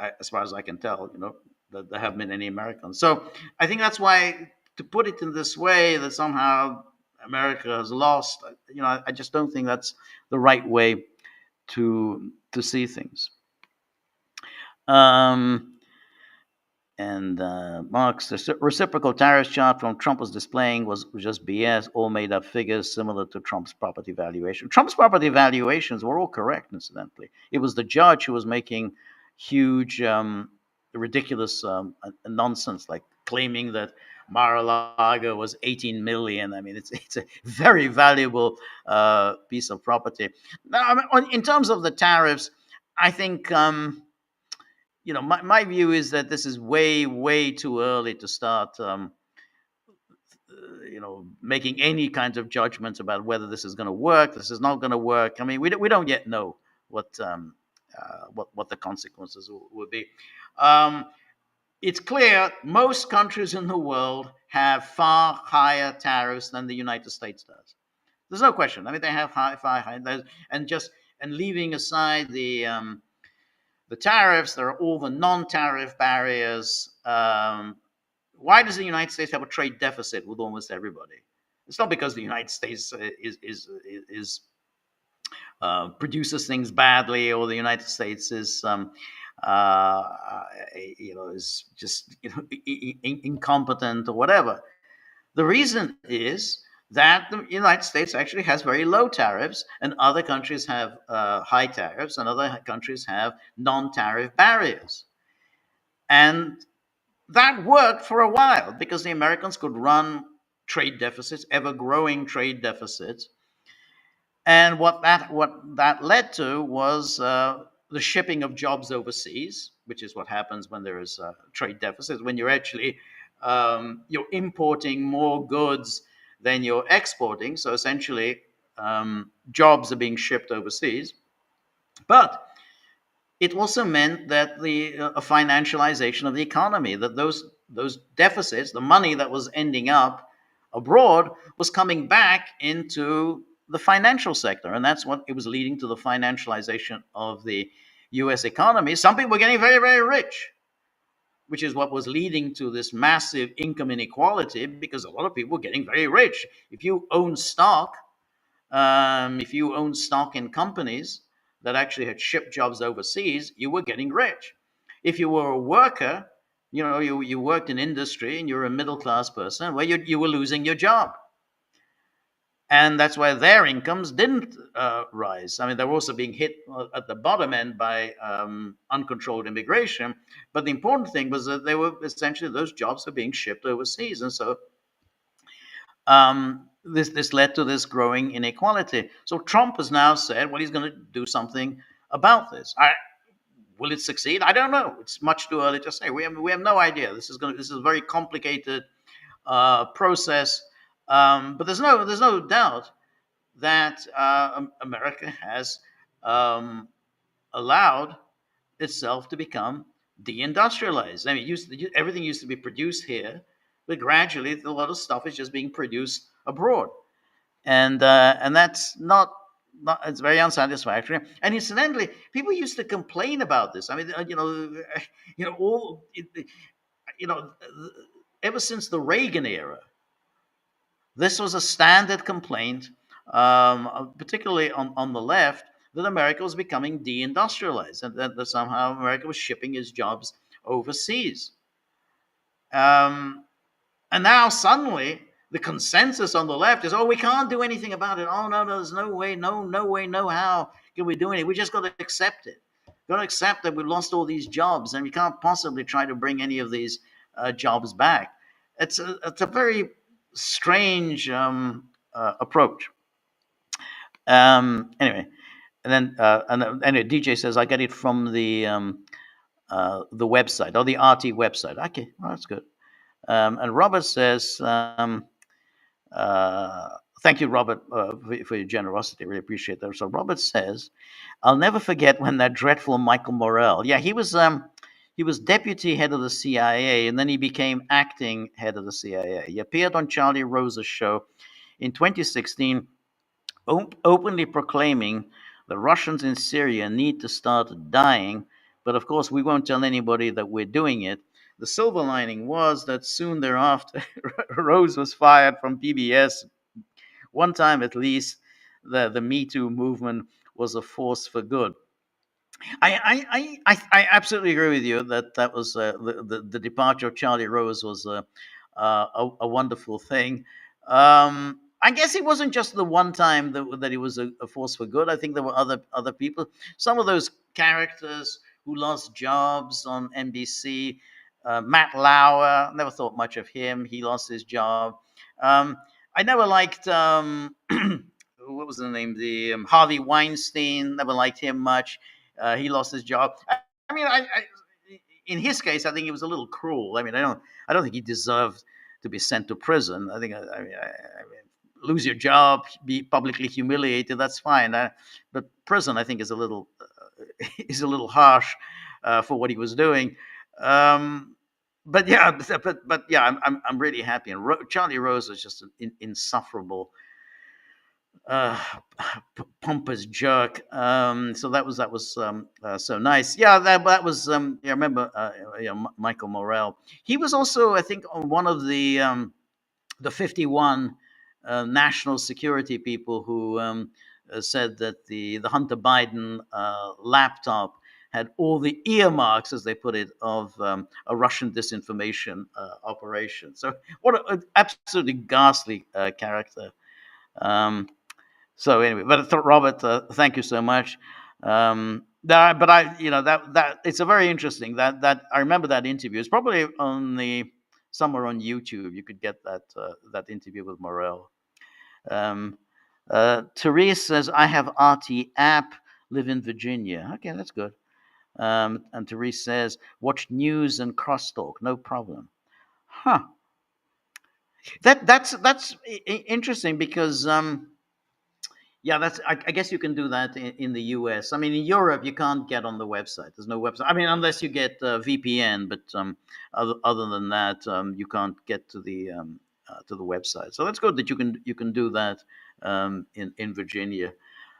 I can tell. That there haven't been any Americans. So I think that's why, to put it in this way, that somehow America has lost, I just don't think that's the right way to see things. Marx, the reciprocal tariffs chart from Trump was displaying was just BS, all made up figures similar to Trump's property valuation. Trump's property valuations were all correct, incidentally. It was the judge who was making huge, ridiculous nonsense, like claiming that Mar-a-Lago was 18 million. I mean, it's a very valuable piece of property. Now, in terms of the tariffs, I think my view is that this is way too early to start making any kinds of judgments about whether this is going to work, this is not going to work. I mean, we don't yet know what the consequences will be. It's clear most countries in the world have far higher tariffs than the United States does. There's no question. I mean, they have far higher, and leaving aside the tariffs, there are all the non-tariff barriers. Why does the United States have a trade deficit with almost everybody? It's not because the United States is produces things badly, or the United States is is just incompetent or whatever. The reason is that the United States actually has very low tariffs, and other countries have high tariffs, and other countries have non-tariff barriers. And that worked for a while, because the Americans could run trade deficits, ever growing trade deficits. And what that led to was the shipping of jobs overseas, which is what happens when there is trade deficits. When you're actually you're importing more goods than you're exporting, so essentially jobs are being shipped overseas. But it also meant that the a financialization of the economy, that those deficits, the money that was ending up abroad, was coming back into the financial sector, and that's what it was leading to, the financialization of the U.S. economy. Some people were getting very, very rich, which is what was leading to this massive income inequality, because a lot of people were getting very rich. If you own stock in companies that actually had shipped jobs overseas, you were getting rich. If you were a worker, you worked in industry and you're a middle class person, well, you were losing your job. And that's why their incomes didn't rise. I mean, they were also being hit at the bottom end by uncontrolled immigration. But the important thing was that they were essentially, those jobs were being shipped overseas. And so this led to this growing inequality. So Trump has now said, well, he's going to do something about this. Will it succeed? I don't know. It's much too early to say. We have no idea. This is a very complicated process. But there's no doubt that America has allowed itself to become deindustrialized. I mean, everything used to be produced here, but gradually a lot of stuff is just being produced abroad, and that's not it's very unsatisfactory. And incidentally, people used to complain about this. I mean, all you know, ever since the Reagan era, this was a standard complaint, particularly on the left, that America was becoming deindustrialized, and that somehow America was shipping its jobs overseas. Um, and now suddenly the consensus on the left is, oh, we can't do anything about it. Oh, no, there's no way, no way, no how can we do anything. We just got to accept it. Got to accept that we've lost all these jobs, and we can't possibly try to bring any of these jobs back. It's a very strange approach. Anyway, anyway, DJ says I get it from the website, or the RT website. Okay, well, that's good. And Robert says, thank you, Robert, for your generosity. Really appreciate that. So Robert says, I'll never forget when that dreadful Michael Morell. Yeah, he was deputy head of the CIA, and then he became acting head of the CIA. He appeared on Charlie Rose's show in 2016, openly proclaiming the Russians in Syria need to start dying. But of course, we won't tell anybody that we're doing it. The silver lining was that soon thereafter, Rose was fired from PBS. One time at least, the Me Too movement was a force for good. I absolutely agree with you that was the departure of Charlie Rose was a wonderful thing. I guess it wasn't just the one time that he was a force for good. I think there were other people. Some of those characters who lost jobs on NBC. Matt Lauer, never thought much of him. He lost his job. I never liked what was the name? The Harvey Weinstein. Never liked him much. He lost his job. I mean, in his case, I think he was a little cruel. I mean, I don't think he deserved to be sent to prison. I think lose your job, be publicly humiliated. That's fine. But prison, I think, is a little harsh for what he was doing. But yeah, but yeah, I'm really happy. And Charlie Rose was just an insufferable, pompous jerk. So that was so nice. Yeah, that was. I remember. Michael Morell. He was also, I think, one of the 51 national security people who said that the Hunter Biden laptop had all the earmarks, as they put it, of a Russian disinformation operation. So what an absolutely ghastly character. So anyway, but Robert, thank you so much. But that it's a very interesting that I remember that interview. It's probably on the somewhere on YouTube. You could get that interview with Morel. Um, Therese says, I have RT app, live in Virginia. Okay, that's good. And Therese says, watch news and crosstalk, no problem. Huh. That's interesting because yeah, I guess you can do that in the US. I mean, in Europe, you can't get on the website. There's no website. I mean, unless you get VPN, but other than that, you can't get to the website. So that's good that you can do that in Virginia.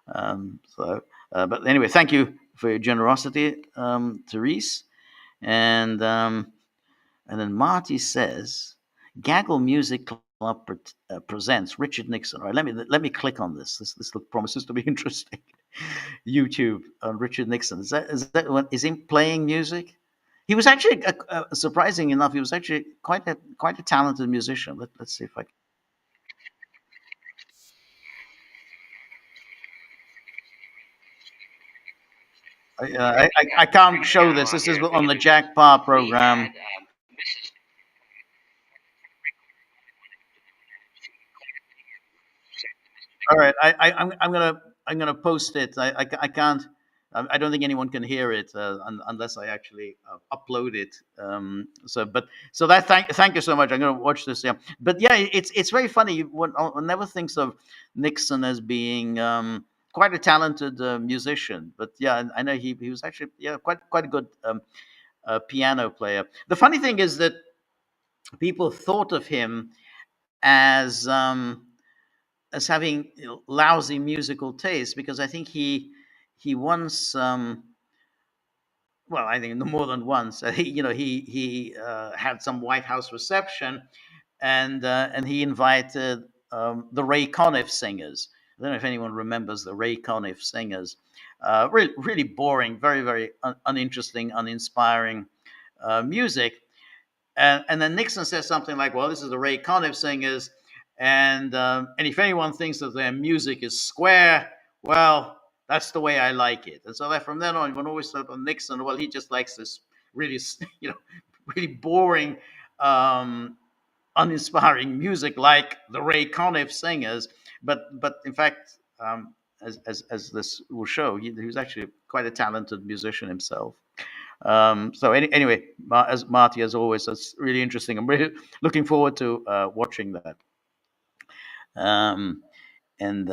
But anyway, thank you for your generosity, Therese. And and then Marty says, Gaggle Music Club presents Richard Nixon. All right, let me click on this. This promises to be interesting. YouTube on Richard Nixon. Is he playing music? He was actually, surprising enough, he was actually quite a talented musician. Let's see if I can. I can't show this. This is on the Jack Parr program. All right, I'm gonna post it. I can't. I don't think anyone can hear it unless I actually upload it. So that thank you so much. I'm gonna watch this. Yeah, but yeah, it's very funny. One never thinks of Nixon as being quite a talented musician, but yeah, I know he was actually quite a good piano player. The funny thing is that people thought of him as having lousy musical taste because I think he once well I think more than once he had some White House reception and he invited the Ray Conniff singers. I don't know if anyone remembers the Ray Conniff singers. Really boring, very uninteresting, uninspiring music. And then Nixon says something like, "Well, this is the Ray Conniff singers, and if anyone thinks that their music is square, well, that's the way I like it." And so that from then on, when always thought of Nixon, well, he just likes this really, really boring, um, uninspiring music like the Ray Conniff singers. But in fact, as this will show, he was actually quite a talented musician himself. Anyway, as Marty, as always, that's really interesting. I'm really looking forward to watching that. Um, and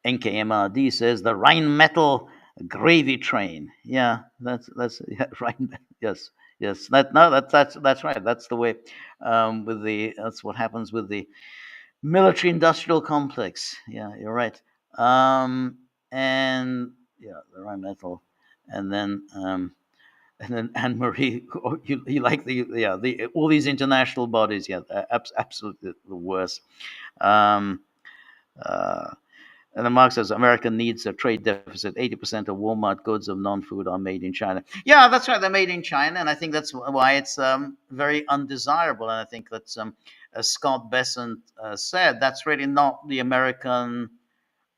NKMRD says the Rheinmetall gravy train. Yeah, that's yeah, Rhine. Yes, yes. That's right. That's the way. That's what happens with the military industrial complex. Yeah, you're right. And yeah, the Rheinmetall, and then. Anne Marie, you like the all these international bodies, yeah, absolutely the worst. Um, uh, and then Mark says America needs a trade deficit. 80% of Walmart goods of non-food are made in China. Yeah, that's right. They're made in China, and I think that's why it's very undesirable. And I think that's as Scott Bessent said, that's really not the American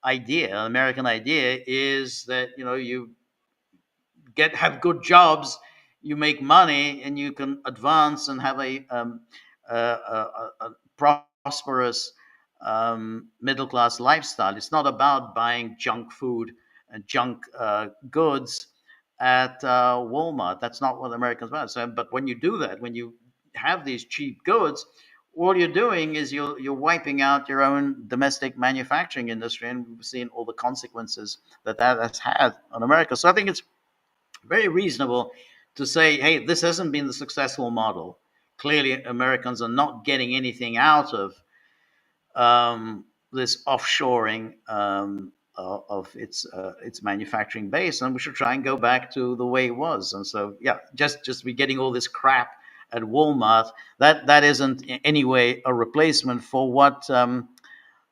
idea. The American idea is that you have good jobs, you make money, and you can advance and have a prosperous middle class lifestyle. It's not about buying junk food and junk goods at Walmart. That's not what Americans want. So, but when you do that, when you have these cheap goods, all you're doing is you're wiping out your own domestic manufacturing industry, and we've seen all the consequences that has had on America. So I think it's very reasonable to say, hey, this hasn't been the successful model. Clearly, Americans are not getting anything out of this offshoring of its manufacturing base, and we should try and go back to the way it was. And so, yeah, just be getting all this crap at Walmart. That isn't in any way a replacement for what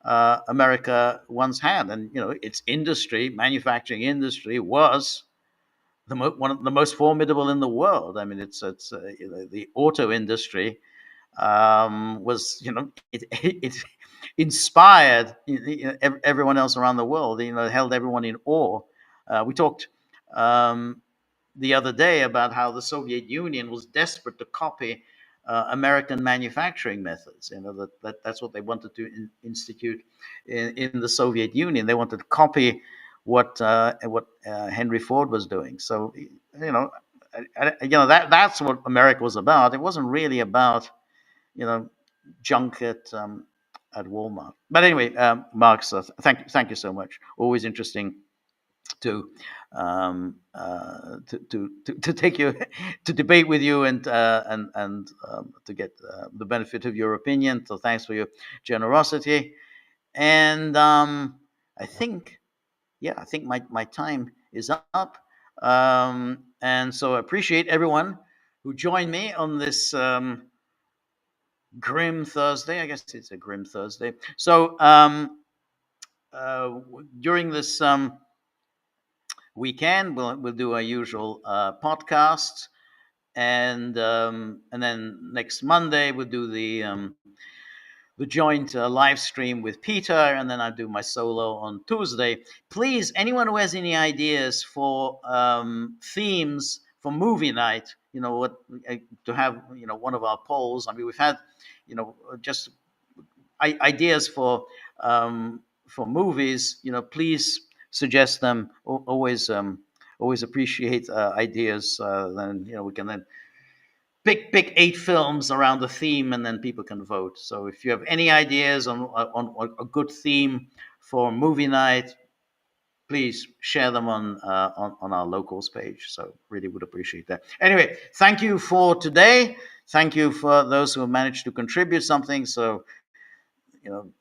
America once had. And its industry, manufacturing industry, was one of the most formidable in the world. I mean, it's the auto industry was it inspired everyone else around the world. Held everyone in awe. We talked the other day about how the Soviet Union was desperate to copy American manufacturing methods. That's what they wanted to institute in the Soviet Union. They wanted to copy what Henry Ford was doing. So that's what America was about. It wasn't really about you know junk at Walmart. But anyway, Mark, thank you so much. Always interesting to to take you to debate with you and to get the benefit of your opinion. So thanks for your generosity. And I think, I think my time is up. And so I appreciate everyone who joined me on this grim Thursday. I guess it's a grim Thursday. So during this weekend, we'll do our usual podcast, and then next Monday we'll do the joint live stream with Peter, and then I'll do my solo on Tuesday. Please, anyone who has any ideas for themes for movie night, what to have, one of our polls. I mean, we've had, just ideas for movies. Please suggest them. Always appreciate ideas. Then we can then pick 8 films around the theme, and then people can vote. So if you have any ideas on a good theme for movie night, please share them on our locals page. So really would appreciate that. Anyway, thank you for today. Thank you for those who have managed to contribute something. So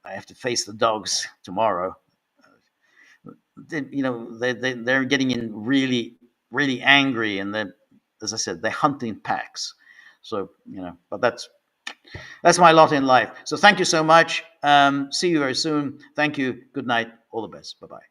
I have to face the dogs tomorrow. They're getting in really, really angry, and then, as I said, they're hunting packs. So but that's my lot in life. So thank you so much. See you very soon. Thank you. Good night. All the best. Bye bye.